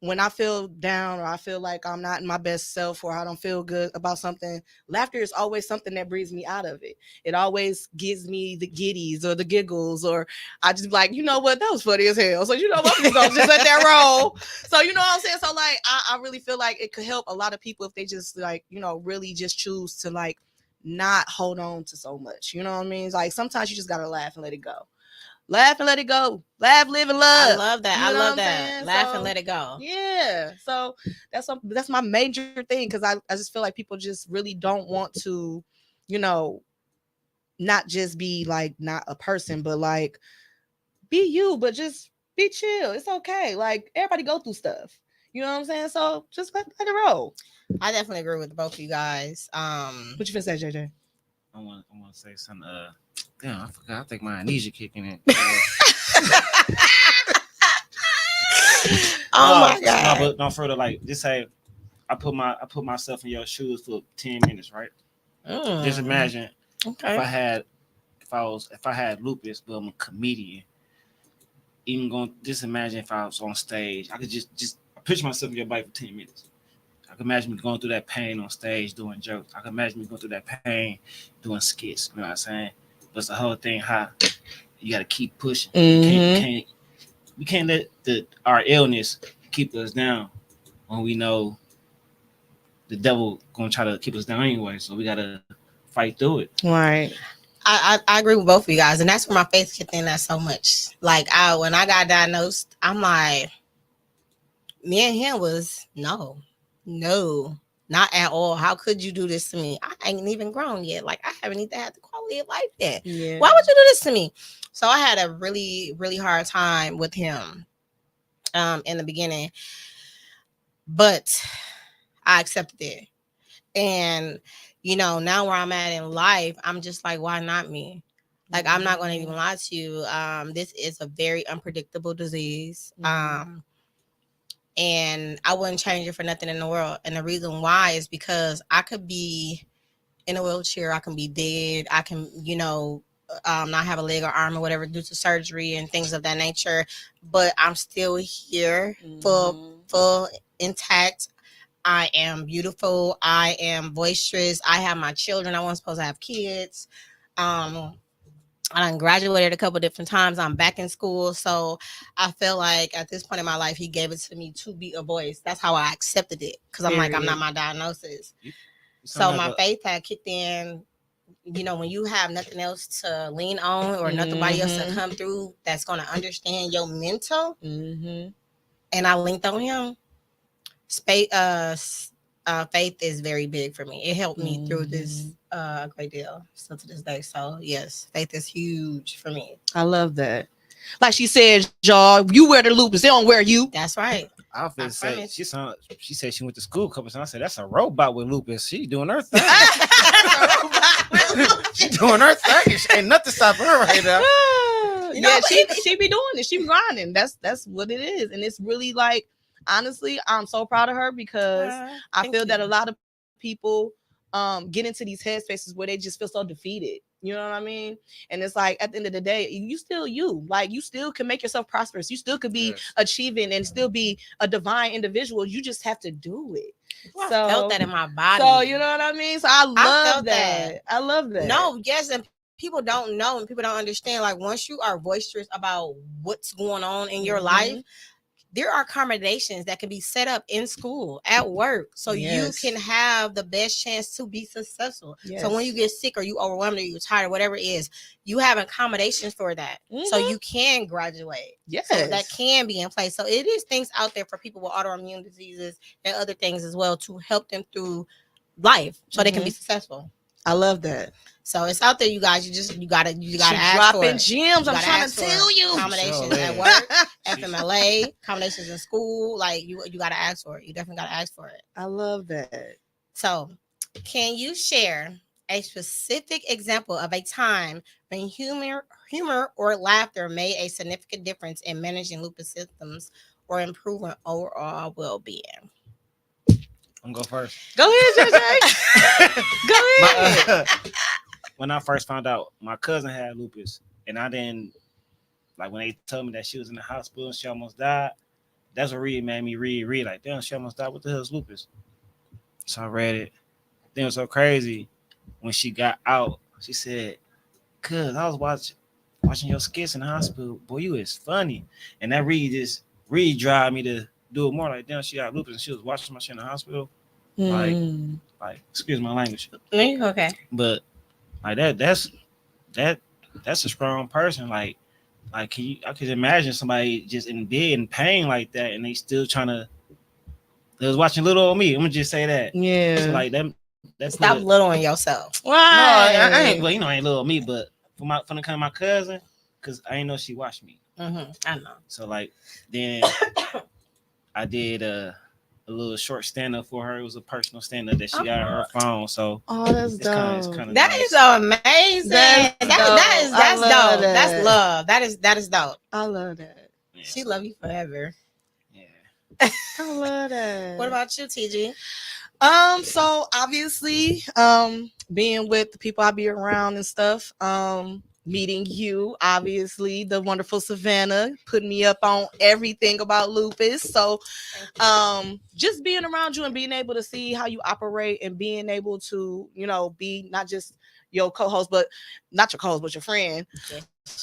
when I feel down or I feel like I'm not in my best self or I don't feel good about something, laughter is always something that brings me out of it. It always gives me the giddies or the giggles, or I just like, you know what, that was funny as hell. So, you know what, I'm gonna just let that roll. So, you know what I'm saying? So, like, I really feel like it could help a lot of people if they just, like, you know, really just choose to, like, not hold on to so much. You know what I mean? It's like, sometimes you just gotta laugh and let it go. Laugh and let it go. Laugh, live, and love. I love that. You know I love what I'm that. saying? Laugh So, and let it go. Yeah. So that's my major thing, because I just feel like people just really don't want to, you know, not just be like not a person, but like be you, but just be chill. It's okay. Like everybody go through stuff. You know what I'm saying? So just let it roll. I definitely agree with both of you guys. What you finna say, JJ? I want to say something. Damn, I forgot. I think my amnesia kicking in. Oh my god! No, but no further. Like, just say, I put myself in your shoes for 10 minutes, right? Just imagine if I had lupus, but I'm a comedian. Even going, just imagine if I was on stage, I could just picture myself in your body for 10 minutes. I can imagine me going through that pain on stage doing jokes. I can imagine me going through that pain doing skits. You know what I'm saying? But it's the whole thing how you got to keep pushing. Mm-hmm. We can't let our illness keep us down when we know the devil gonna try to keep us down anyway. So we gotta fight through it. Right. I agree with both of you guys, and that's where my faith kicked in that so much. Like when I got diagnosed, I'm like, me and him was no, not at all. How could you do this to me? I ain't even grown yet. Like I haven't even had the quality of life yet. Yeah. Why would you do this to me? So I had a really, really hard time with him in the beginning, but I accepted it. And you know, now where I'm at in life, I'm just like, why not me? Like, I'm not going to even lie to you. This is a very unpredictable disease. And I wouldn't change it for nothing in the world. And the reason why is because I could be in a wheelchair. I can be dead. I can, you know, not have a leg or arm or whatever due to surgery and things of that nature. But I'm still here, full intact. I am beautiful. I am boisterous. I have my children. I wasn't supposed to have kids. I done graduated a couple different times. I'm back in school. So I feel like at this point in my life, he gave it to me to be a voice. That's how I accepted it. Because I'm like, I'm not my diagnosis. So my faith had kicked in. You know, when you have nothing else to lean on or nobody else to come through that's going to understand your mental. And I linked on him. Faith is very big for me. It helped me through this a great deal still to this day. So yes, faith is huge for me. I love that. Like she said, y'all, you wear the lupus, they don't wear you. That's right. I was gonna say she said she went to school a couple times. I said that's a robot with lupus. She doing her thing. She doing her thing. Ain't nothing stopping her right now. Yeah, she be doing it. She be grinding. That's what it is, and it's really like, honestly, I'm so proud of her because I feel that a lot of people get into these headspaces where they just feel so defeated. You know what I mean? And it's like, at the end of the day, you still you. Like, you still can make yourself prosperous. You still could be achieving and still be a divine individual. You just have to do it. Well, so I felt that in my body. So you know what I mean? So I love that. I love that. No, yes, and people don't know and people don't understand. Like, once you are boisterous about what's going on in your life, there are accommodations that can be set up in school, at work, so you can have the best chance to be successful. So when you get sick or you overwhelmed or you're tired or whatever it is, you have accommodations for that. So you can graduate. So that can be in place. So it is things out there for people with autoimmune diseases and other things as well to help them through life so they can be successful. I love that. So it's out there, you guys. You gotta ask dropping for gems. I'm trying to tell you. Accommodations at work, FMLA, accommodations in school. Like you gotta ask for it. You definitely gotta ask for it. I love that. So, can you share a specific example of a time when humor or laughter made a significant difference in managing lupus symptoms or improving overall well-being? I'm gonna go first. Go ahead, JJ. Go ahead. When I first found out my cousin had lupus, and I didn't, like, when they told me that she was in the hospital and she almost died, that's what made me read. Like, damn, shit, I'm gonna stop. What the hell is lupus? So I read it. Then it was so crazy. When she got out, she said, "Cuz I was watching your skits in the hospital. Boy, you is funny." And that really drive me to do it more. Like, damn, she got lupus and she was watching my shit in the hospital. Like, excuse my language. Okay. But like that's a strong person. Like I could imagine somebody just in bed in pain like that, and they still trying to. They was watching little old me. I'm gonna just say that. Yeah. So like that. Stop littling yourself. Why? No, I ain't. Well, I ain't little old me, but from the kind of my cousin, because I ain't know she watched me. I know. So like then I did a little short stand up for her. It was a personal stand up that she got on her phone. So that's dope. That nice. Is amazing. That's dope. That's love. That is dope. I love that. Yeah. She love you forever. Yeah. I love that. What about you, TG? So obviously, being with the people I be around and stuff, meeting you, obviously, the wonderful Savannah, putting me up on everything about lupus. So, just being around you and being able to see how you operate and being able to, be not just your co-host, but not your co-host, but your friend.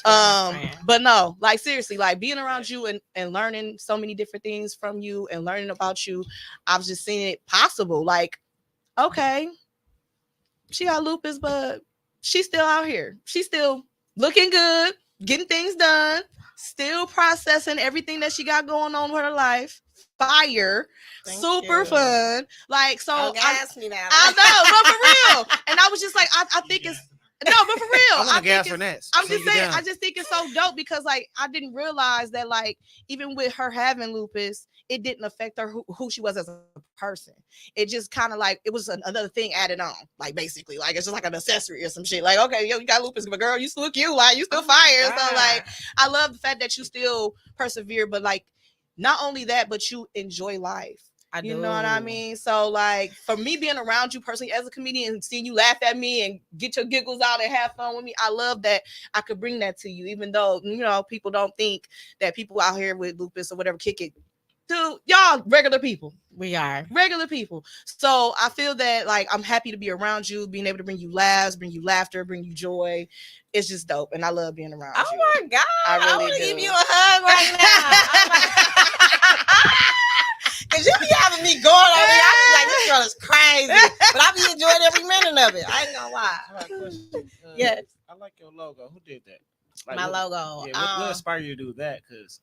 But no, like seriously, like being around you and learning so many different things from you and learning about you, I've just seen it possible. Like, okay, she got lupus, but she's still out here. She's still looking good, getting things done, still processing everything that she got going on with her life. Fire, super fun. Like, so ask me now. I know, no, for real. And I was just like, I think it's no, but for real, I'm just saying, I just think it's so dope because like I didn't realize that like even with her having lupus, it didn't affect her who she was as a person. It just kind of like it was another thing added on, like basically, like it's just like an accessory or some shit. Like, okay, yo, you got lupus, but girl, you still cute, like you still fire. So like, I love the fact that you still persevere, but like not only that, but you enjoy life. You know what I mean? So like for me being around you personally as a comedian and seeing you laugh at me and get your giggles out and have fun with me, I love that I could bring that to you, even though, people don't think that people out here with lupus or whatever kick it. Dude, y'all regular people. We are regular people. So I feel that like I'm happy to be around you, being able to bring you laughs, bring you laughter, bring you joy. It's just dope. And I love being around you. Oh my God. I want to give you a hug right now. Cause you be having me going on there. I be like, this girl is crazy. But I be enjoying every minute of it. I ain't gonna lie. I have a question. Yes. I like your logo. Who did that? Like, my logo. Yeah, what inspired you to do that? Because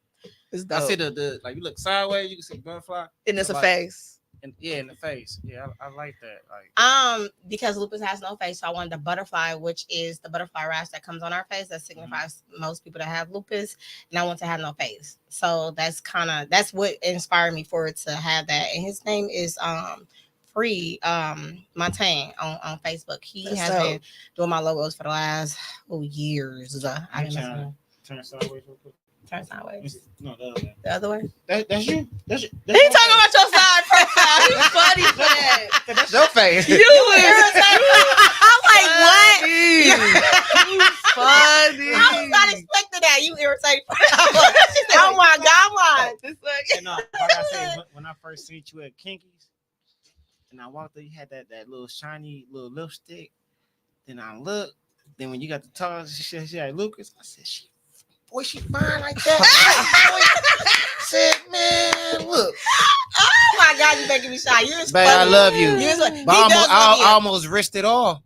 I see the like you look sideways, you can see butterfly. And it's a face. And in the face. Yeah, I like that. Like because lupus has no face, so I wanted the butterfly, which is the butterfly rash that comes on our face that signifies most people that have lupus, and I want to have no face. So that's what inspired me for it to have that. And his name is Free Montaigne on Facebook. He has been doing my logos for the last years. Turn sideways real quick. Turn sideways. No, the other way. The other way? That's you. He talking about your side profile. He's funny for that. That's your face. You I'm like, what? You funny. I was not expecting that. You irritated. Oh my God, why? No, like I said, when I first seen you at Kinky's, and I walked there, you had that little shiny little lipstick. Then I looked. Then when you got the tall, she had Lucas. I said, boy, she fine like that. Said, man, look. Oh my God, you making me shy. You're funny. I love you. But I almost risked it all.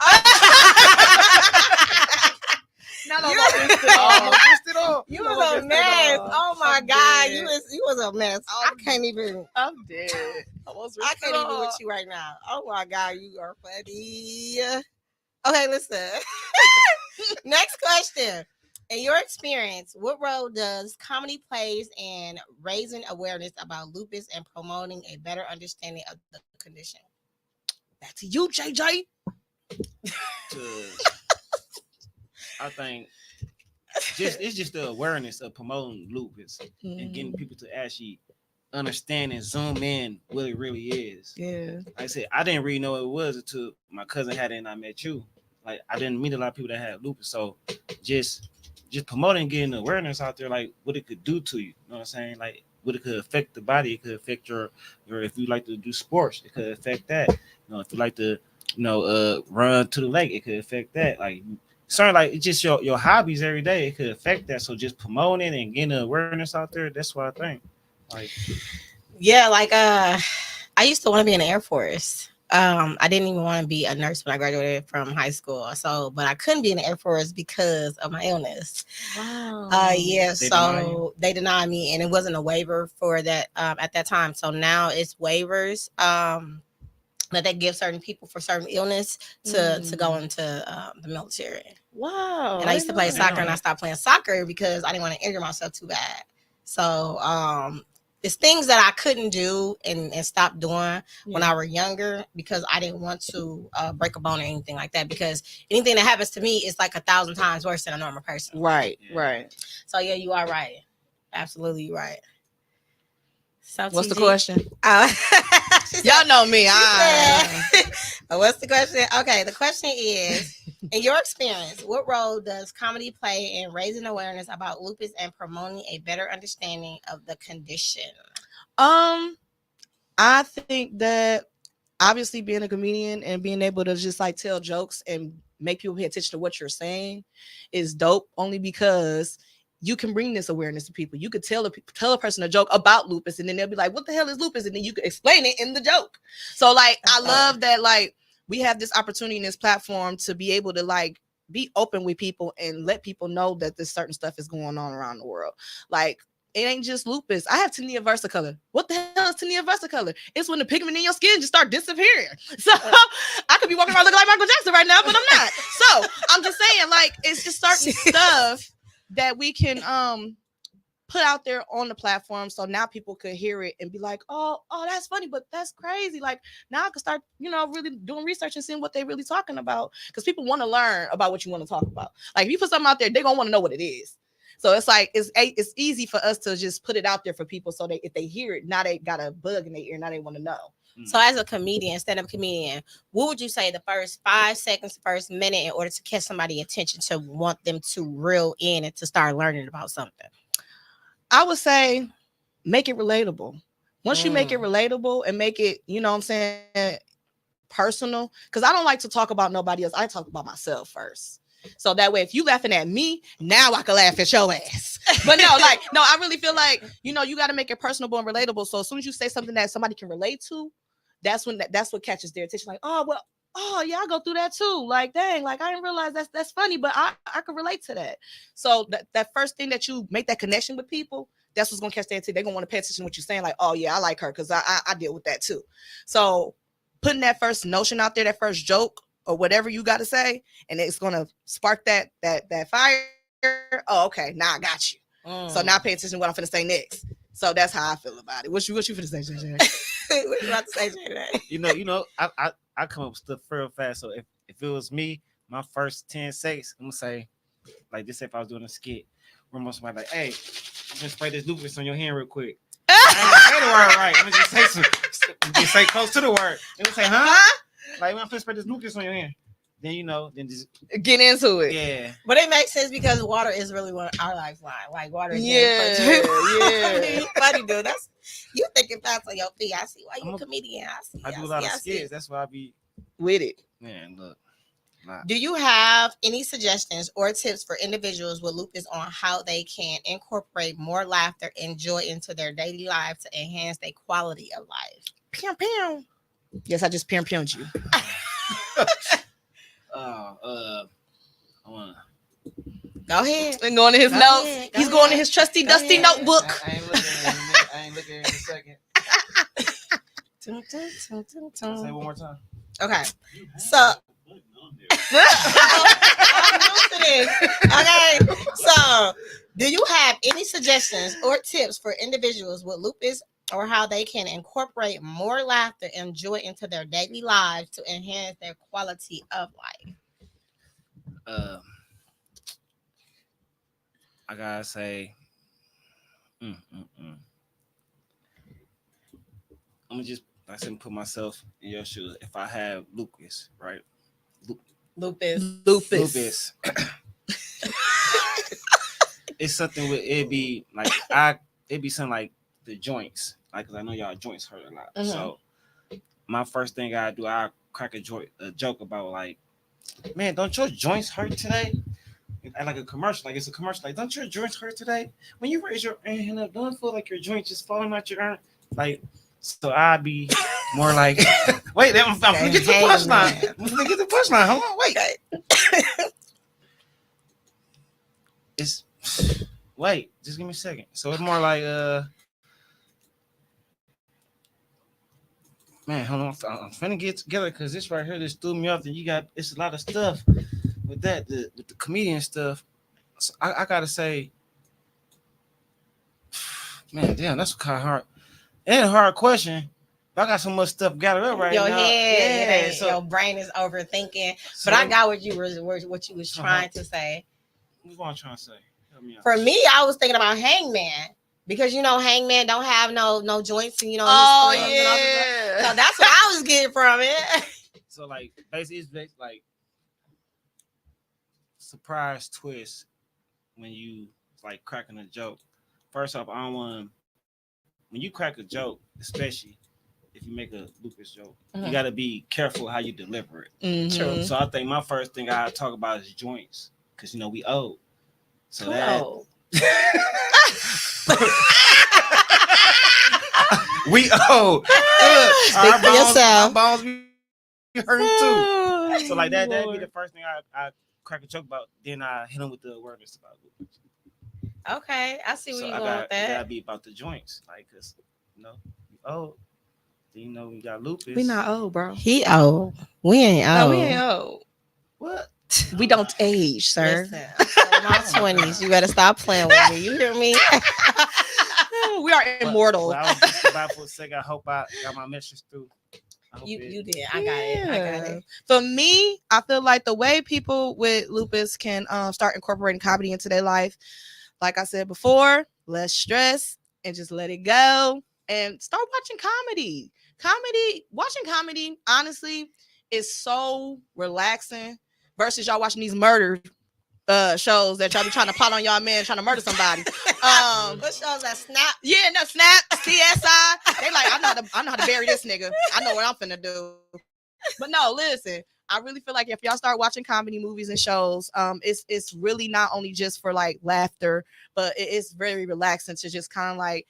You was a mess. Oh my God, you was a mess. I can't even. I'm dead. I can't even with you right now. Oh my God, you are funny. Okay, listen. Next question. In your experience, what role does comedy plays in raising awareness about lupus and promoting a better understanding of the condition? Back to you, JJ. I think it's just the awareness of promoting lupus and getting people to actually understand and zoom in what it really is. Yeah. Like I said, I didn't really know what it was until my cousin had it and I met you. Like I didn't meet a lot of people that had lupus. So just promoting, getting awareness out there, like what it could do to you. You know what I'm saying? Like what it could affect the body. It could affect your if you like to do sports, it could affect that. If you like to run to the lake, it could affect that. Like certain like it's just your hobbies every day, it could affect that. So just promoting and getting the awareness out there, that's what I think. Like yeah, like I used to want to be in the Air Force. I didn't even want to be a nurse when I graduated from high school. So, but I couldn't be in the Air Force because of my illness. Wow. Yeah. So they denied me, and it wasn't a waiver for that at that time. So now it's waivers that they give certain people for certain illness to go into the military. Wow. And I used to play soccer, and I stopped playing soccer because I didn't want to injure myself too bad. So it's things that I couldn't do and stop doing when I were younger because I didn't want to break a bone or anything like that, because anything that happens to me is like 1,000 times worse than a normal person. Right. So yeah, you are right. Absolutely right. So what's TG? the question? Said, y'all know me. What's the question? Okay, the question is, in your experience, what role does comedy play in raising awareness about lupus and promoting a better understanding of the condition? I think that obviously being a comedian and being able to just like tell jokes and make people pay attention to what you're saying is dope, only because you can bring this awareness to people. You could tell a person a joke about lupus, and then they'll be like, what the hell is lupus? And then you could explain it in the joke. So like, I love that like we have this opportunity in this platform to be able to like be open with people and let people know that this certain stuff is going on around the world. Like, it ain't just lupus. I have tinea versicolor. What the hell is tinea versicolor? It's when the pigment in your skin just start disappearing. So I could be walking around looking like Michael Jackson right now, but I'm not. So I'm just saying, like, it's just certain stuff that we can put out there on the platform, so now people could hear it and be like, oh, that's funny, but that's crazy. Like, now I can start, really doing research and seeing what they're really talking about, because people want to learn about what you want to talk about. Like, if you put something out there, they're gonna want to know what it is. So it's like it's easy for us to just put it out there for people, so if they hear it, now they got a bug in their ear, now they want to know. So as a comedian, stand-up comedian, what would you say the first 5 seconds, the first minute, in order to catch somebody's attention, to want them to reel in and to start learning about something? I would say make it relatable. Once you make it relatable and make it, personal, because I don't like to talk about nobody else. I talk about myself first. So that way, if you laughing at me, now I can laugh at your ass. But no, I really feel like, you got to make it personable and relatable. So as soon as you say something that somebody can relate to, that's what catches their attention. Like, oh yeah, I go through that too. Like, dang, like I didn't realize that's funny, but I can relate to that. So that first thing that you make that connection with people, that's what's gonna catch their attention. They're gonna want to pay attention to what you're saying. Like, oh yeah, I like her because I deal with that too. So putting that first notion out there, that first joke or whatever you got to say, and it's gonna spark that fire. Oh, okay, now I got you. So now pay attention to what I'm finna say next. So that's how I feel about it. What you finna say, JJ? What you about to say, JJ? I come up with stuff real fast. So if it was me, my first 10 seconds, I'm gonna say, like this, if I was doing a skit, where most somebody like, hey, I'm gonna spray this lupus on your hand real quick. I ain't say the word right. I'm gonna just say close to the word. And we say, huh? Like, when I'm gonna spray this lupus on your hand. Then then just get into it. Yeah. But it makes sense because water is really our lifeline. Like, water is funny, dude. That's you thinking fast on your feet. I see why you a comedian. I do a lot of skits. That's why I be with it. Man, look. Do you have any suggestions or tips for individuals with lupus on how they can incorporate more laughter and joy into their daily life to enhance their quality of life? Pew pew. Yes, I just pew-pewed you. Go ahead. And going to his notes. He's going to his trusty, dusty notebook. I ain't looking in a second. Say one more time. Okay. So okay. So do you have any suggestions or tips for individuals with lupus, or how they can incorporate more laughter and joy into their daily lives to enhance their quality of life? I gotta say, I'm gonna just put myself in your shoes. If I have lupus, right? Lupus. It's something with it'd be something like the joints, like, cause I know y'all joints hurt a lot. Mhm. So my first thing I do, I crack a joke about like, man, don't your joints hurt today? And like a commercial, like it's a commercial, like, don't your joints hurt today? When you raise your hand up, don't it feel like your joints just falling out your arm? Like, so I'd be more like, wait, I'm gonna get the punchline. I'm gonna get the punchline. Hold on, wait. It's wait, just give me a second. So it's more like man, hold on, I'm finna get together because this right here just threw me off. And it's a lot of stuff with that, with the comedian stuff. So I gotta say, man, damn, that's kind of hard. It ain't a hard question. But I got so much stuff gathered up right your now. head, your brain is overthinking. So, but I got what you was trying to say. What I'm trying to say? Help me out. For me, I was thinking about Hangman. Because Hangman don't have no joints and Oh his yeah. so that's what I was getting from it. So like basically it's like surprise twist when you like cracking a joke. First off, I don't want when you crack a joke, especially if you make a Lupus joke, you got to be careful how you deliver it. True. So I think my first thing I talk about is joints because we old. So Who that old? we old. Speak for yourself. Our bones be hurting too. So like that'd be the first thing I crack a joke about. Then I hit him with the awareness about Lupus. Okay, I see where you're going with that. It gotta be about the joints, like, cause we old. Then we got Lupus. We not old, bro. He old. We ain't old. No, we ain't old. What? We don't age, sir. Listen, I'm in my 20s. You better stop playing with me. You hear me? We are immortal. Well, I was just about for a second. I hope I got my message through. You did. I got it. For me, I feel like the way people with lupus can start incorporating comedy into their life, like I said before, less stress and just let it go and start watching comedy. Watching comedy, honestly, is so relaxing versus y'all watching these murder shows that y'all be trying to plot on y'all man trying to murder somebody. What shows that Snap? Yeah, no, Snap, CSI. They like, I know how to bury this nigga. I know what I'm finna do. But no, listen, I really feel like if y'all start watching comedy movies and shows, it's really not only just for like laughter, but it's very relaxing to just kind of like,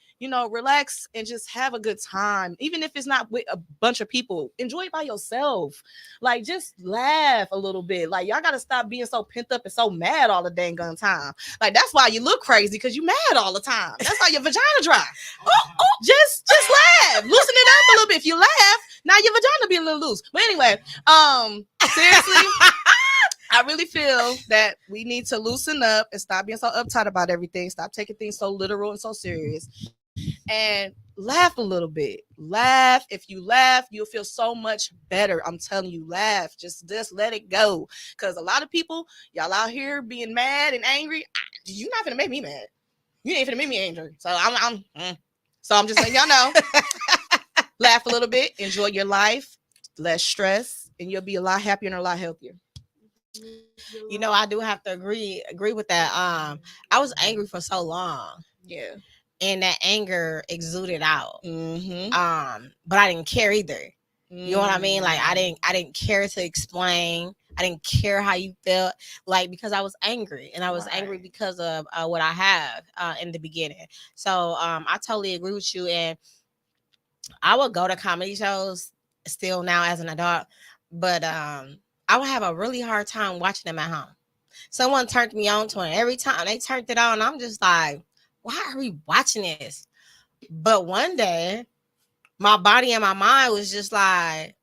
relax and just have a good time. Even if it's not with a bunch of people, enjoy it by yourself. Like, just laugh a little bit. Like, y'all got to stop being so pent up and so mad all the dang gun time. Like, that's why you look crazy, because you mad all the time. That's why your vagina dry. Just laugh. Loosen it up a little bit. If you laugh, now your vagina be a little loose. But anyway, seriously, I really feel that we need to loosen up and stop being so uptight about everything. Stop taking things so literal and so serious. And laugh a little bit. Laugh. If you laugh, you'll feel so much better. I'm telling you, laugh. Just let it go. Because a lot of people, y'all out here being mad and angry. You're not gonna make me mad. You ain't gonna make me angry. So I'm just letting y'all know. Laugh a little bit. Enjoy your life. Less stress, and you'll be a lot happier and a lot healthier. I do have to agree with that. I was angry for so long. Yeah. And that anger exuded out. Mm-hmm. But I didn't care either. You know what I mean? Like, I didn't care to explain. I didn't care how you felt, like, because I was angry, and I was angry because of what I have in the beginning. So I totally agree with you. And I would go to comedy shows still now as an adult, but I would have a really hard time watching them at home. Someone turned me on to it. Every time they turned it on, I'm just like, why are we watching this? But one day, my body and my mind was just like,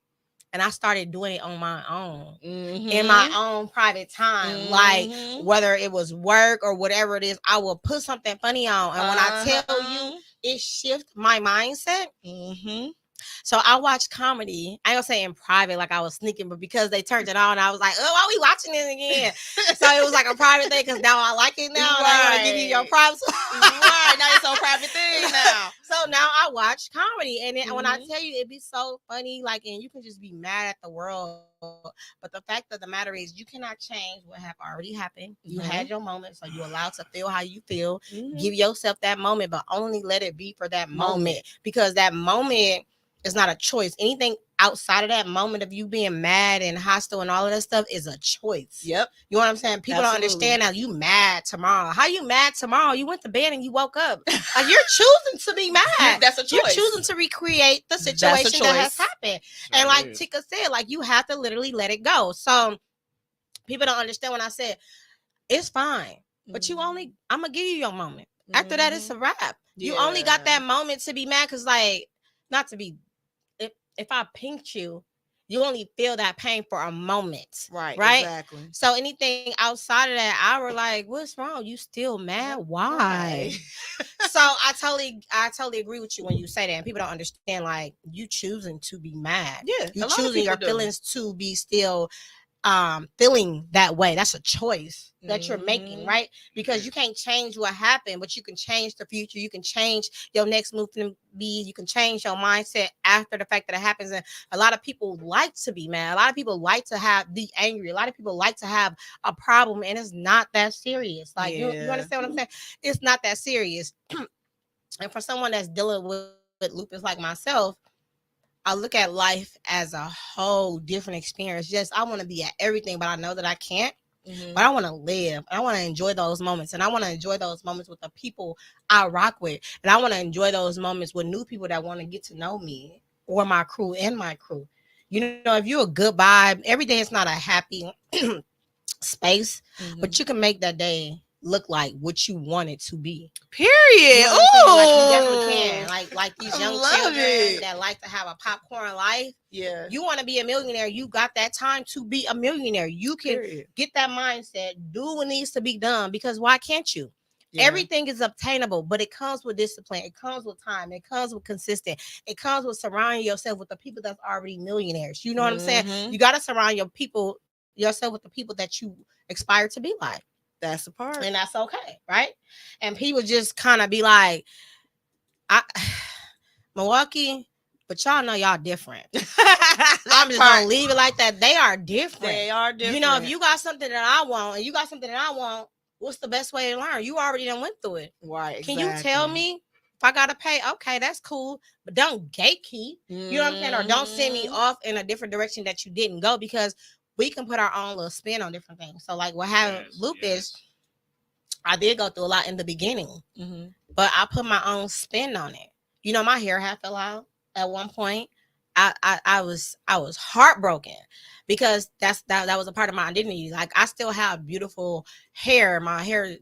and I started doing it on my own, in my own private time. Like, whether it was work or whatever it is, I will put something funny on. And when I tell you, it shifts my mindset. So I watched comedy. I ain't gonna say in private like I was sneaking, but because they turned it on, I was like, oh, why are we watching it again? So it was like a private thing because now I like it now. And I want to give you your props. Right. Now it's on private thing now. So now I watch comedy. And then when I tell you, it'd be so funny, like, and you can just be mad at the world. But the fact of the matter is you cannot change what have already happened. You had your moment, so you're allowed to feel how you feel. Give yourself that moment, but only let it be for that moment. Because that moment is not a choice. Anything outside of that moment of you being mad and hostile and all of that stuff is a choice. Yep. You know what I'm saying? People don't understand how you mad tomorrow. How you mad tomorrow? You went to bed and you woke up. Like you're choosing to be mad. That's a choice. You're choosing to recreate the situation that has happened. And like Tika said, like you have to literally let it go. So people don't understand when I said it's fine, but I'm gonna give you your moment. After that, it's a wrap. You only got that moment to be mad because, like, not to be. If I pinked you, you only feel that pain for a moment. Right? Exactly. So anything outside of that, I were like, what's wrong? You still mad? Why? So I totally agree with you when you say that. And people don't understand, like, you choosing to be mad. Yeah. You choosing your feelings to be still feeling that way. That's a choice that you're making, right? Because you can't change what happened, but you can change the future. You can change your next move to be. You can change your mindset after the fact that it happens. And a lot of people like to be mad. A lot of people like to be angry. A lot of people like to have a problem, and it's not that serious. Like you understand what I'm saying? It's not that serious. And for someone that's dealing with lupus like myself, I look at life as a whole different experience. Just I want to be at everything, but I know that I can't. But I want to live. I want to enjoy those moments. And I want to enjoy those moments with the people I rock with. And I want to enjoy those moments with new people that want to get to know me or my crew and my crew. You know, if you're a good vibe, every day it's not a happy space, but you can make that day look like what you want it to be. Period. You know like you definitely can. Like these young children that like to have a popcorn life. Yeah. You want to be a millionaire. You got that time to be a millionaire. You can get that mindset, do what needs to be done, because why can't you? Yeah. Everything is obtainable, but it comes with discipline. It comes with time. It comes with consistent. It comes with surrounding yourself with the people that's already millionaires. You know what I'm saying? You got to surround yourself with the people that you aspire to be like. That's the part. And that's okay, right? And people just kind of be like, Milwaukee, but y'all know y'all different. I'm just going to leave it like that. They are different. They are different. You know, if you got something that I want and you got something that I want, what's the best way to learn? You already done went through it. Right, exactly. Can you tell me if I got to pay? Okay, that's cool. But don't gatekeep. You know what I'm saying? Or don't send me off in a different direction that you didn't go, because we can put our own little spin on different things. So like what happened with Lupus, I did go through a lot in the beginning, but I put my own spin on it. You know, my hair had fell out at one point. I was heartbroken because that was a part of my identity. Like I still have beautiful hair. My hair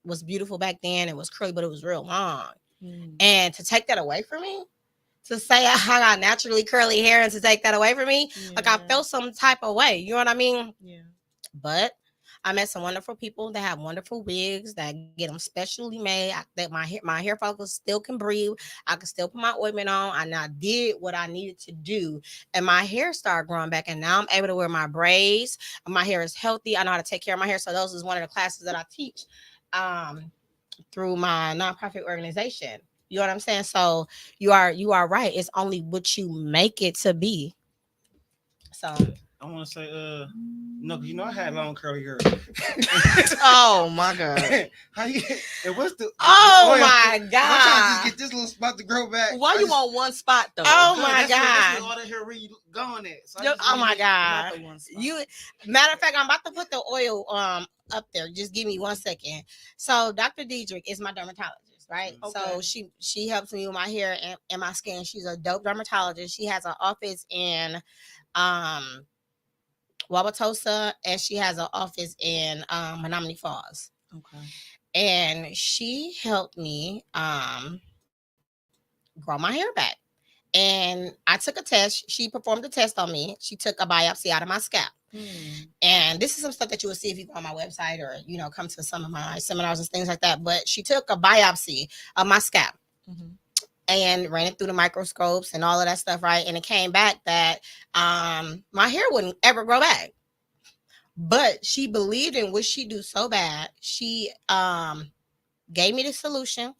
was beautiful back then. It was curly, but it was real long. And to take that away from me, to say I got naturally curly hair and to take that away from me, like I felt some type of way. You know what I mean? Yeah. But I met some wonderful people that have wonderful wigs that get them specially made. That my hair follicles still can breathe. I can still put my ointment on, and I did what I needed to do, and my hair started growing back. And now I'm able to wear my braids. My hair is healthy. I know how to take care of my hair. So those is one of the classes that I teach through my nonprofit organization. You know what I'm saying? So you are right. It's only what you make it to be. So I want to say, no, because I had long curly hair. Oh my god! How you? And what's the? My god! I'm trying to just get this little spot to grow back. Why you want one spot though? Oh my god! That's all the hair really going at. So oh my god! Matter of fact, I'm about to put the oil up there. Just give me 1 second. So Dr. Diedrich is my dermatologist, right? Okay. So she helps me with my hair and my skin. She's a dope dermatologist. She has an office in Wauwatosa, and she has an office in Menominee Falls. Okay. And she helped me grow my hair back. And I took a test. She performed a test on me. She took a biopsy out of my scalp. And this is some stuff that you will see if you go on my website or, come to some of my seminars and things like that. But she took a biopsy of my scalp. and ran it through the microscopes and all of that stuff, right? And it came back that my hair wouldn't ever grow back. But she believed in what she do so bad. She gave me the solution,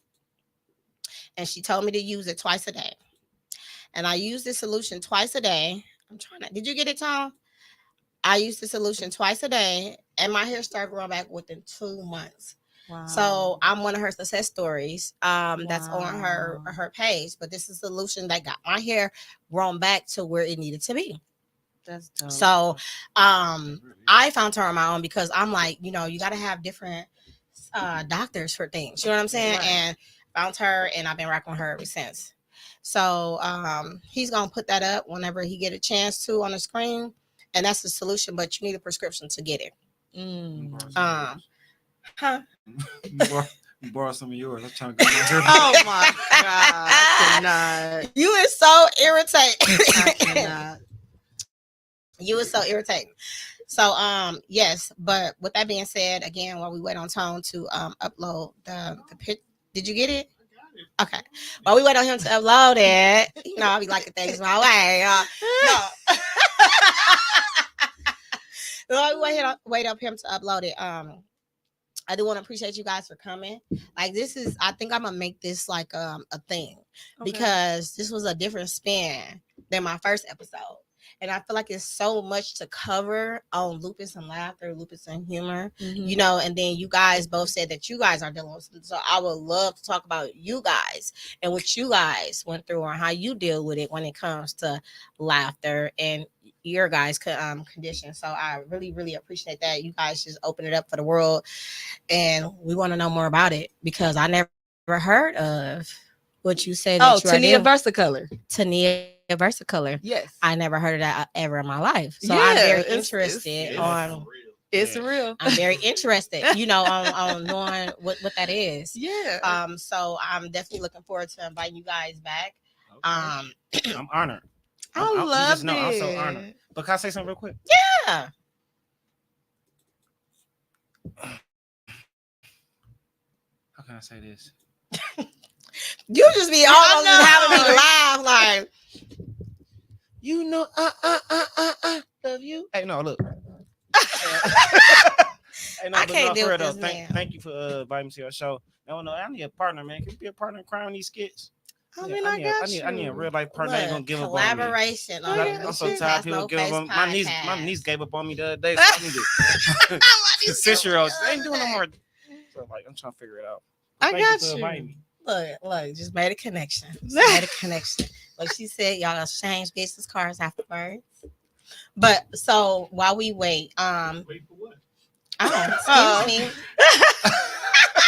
and she told me to use it twice a day. And I used the solution twice a day. I'm trying to. Did you get it, Tom? I used the solution twice a day, and my hair started growing back within 2 months. Wow. So I'm one of her success stories. That's on her page. But this is a solution that got my hair grown back to where it needed to be. That's dope. So I found her on my own because I'm like, you got to have different doctors for things. You know what I'm saying? Right. And found her, and I've been rocking with her ever since. So he's gonna put that up whenever he get a chance to on the screen, and that's the solution. But you need a prescription to get it. Borrow some of yours. I'm trying to get my hair. Oh my god! I cannot. You is so irritating. I cannot. You is so irritating. So yes, but with that being said, again, while we wait on Tone to upload the pitch, did you get it? Okay. While we wait on him to upload it, I'll be liking things my way. No. While we wait up him to upload it, I do want to appreciate you guys for coming. Like, this is, I think I'm gonna make this like a thing, because this was a different spin than my first episode. And I feel like it's so much to cover on lupus and laughter, lupus and humor, and then you guys both said that you guys are dealing with something. So I would love to talk about you guys and what you guys went through, or how you deal with it when it comes to laughter and your guys' condition. So I really, really appreciate that. You guys just open it up for the world, and we want to know more about it, because I never heard of what you said. Tania Versicolor. Tania Versicolor. Yes. I never heard of that ever in my life. So I'm very interested on. It's real. I'm very interested, on knowing what that is. Yeah. So I'm definitely looking forward to inviting you guys back. Okay. I'm honored. I love it. I'm so honored. But can I say something real quick? Yeah. How can I say this? You just be almost having me laugh like. I love you. Hey, no, look. Hey, no, I can't deal with this, man. Thank you for inviting me to your show. No, I need a partner, man. Can you be a partner in crime these skits? I need a real life partner. Ain't gonna give up on me. Collaboration. I'm so tired of people giving up. My niece gave up on me the other day. So I need to 6-year-olds. They ain't doing no more. So I'm trying to figure it out. I got you. Look, just made a connection. Like she said, y'all exchange business cards afterwards. But so while we wait, Wait for what? Excuse me.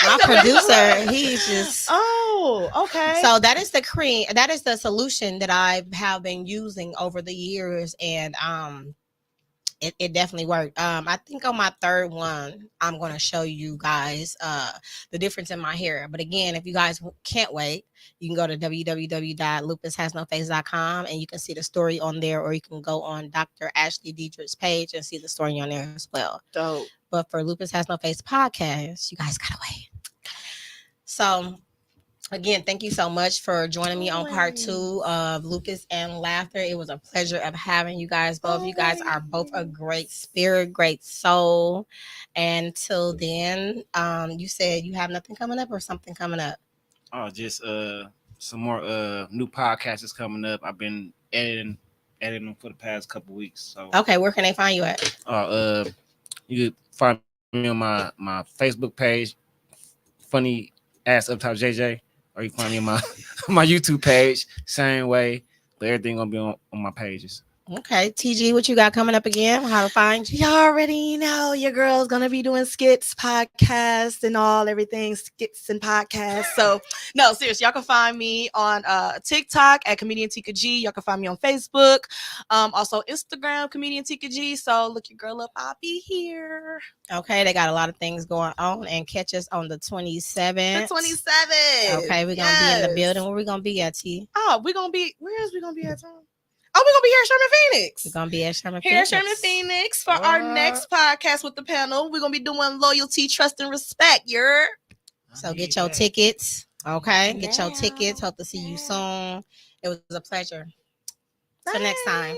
My producer, he's just. Oh, okay. So that is the cream. That is the solution that I have been using over the years, and it definitely worked. I think on my third one, I'm going to show you guys the difference in my hair. But again, if you guys can't wait, you can go to www.lupushasnoface.com and you can see the story on there, or you can go on Dr. Ashley Diedrich's page and see the story on there as well. Dope. But for Lupus Has No Face podcast, you guys gotta wait. So again, thank you so much for joining me on part 2 of Lupus and Laughter. It was a pleasure of having you guys both. You guys are both a great spirit, great soul. And till then, you said you have nothing coming up or something coming up? Oh, just some more new podcasts is coming up. I've been editing them for the past couple weeks. So okay, where can they find you at? You can find me on my Facebook page, funny ass UptopJJ, or you can find me on my YouTube page, same way. But everything gonna be on my pages. Okay, TG, what you got coming up again? How to find you? Y'all already know your girl's gonna be doing skits, podcasts, and everything, skits and podcasts. So no, seriously, y'all can find me on TikTok at comedian Tika G. Y'all can find me on Facebook, also Instagram, comedian Tika G. So look your girl up, I'll be here. Okay, they got a lot of things going on, and catch us on the 27th. The 27th. Okay, we're gonna be in the building. Where we gonna be at, T? Oh, where is we gonna be at, Tom? Oh, we're going to be here at Sherman Phoenix. We're going to be at Sherman Phoenix. Here at Sherman Phoenix for our next podcast with the panel. We're going to be doing loyalty, trust, and respect. So get your tickets. Okay, get your tickets. Hope to see you soon. It was a pleasure. Till next time.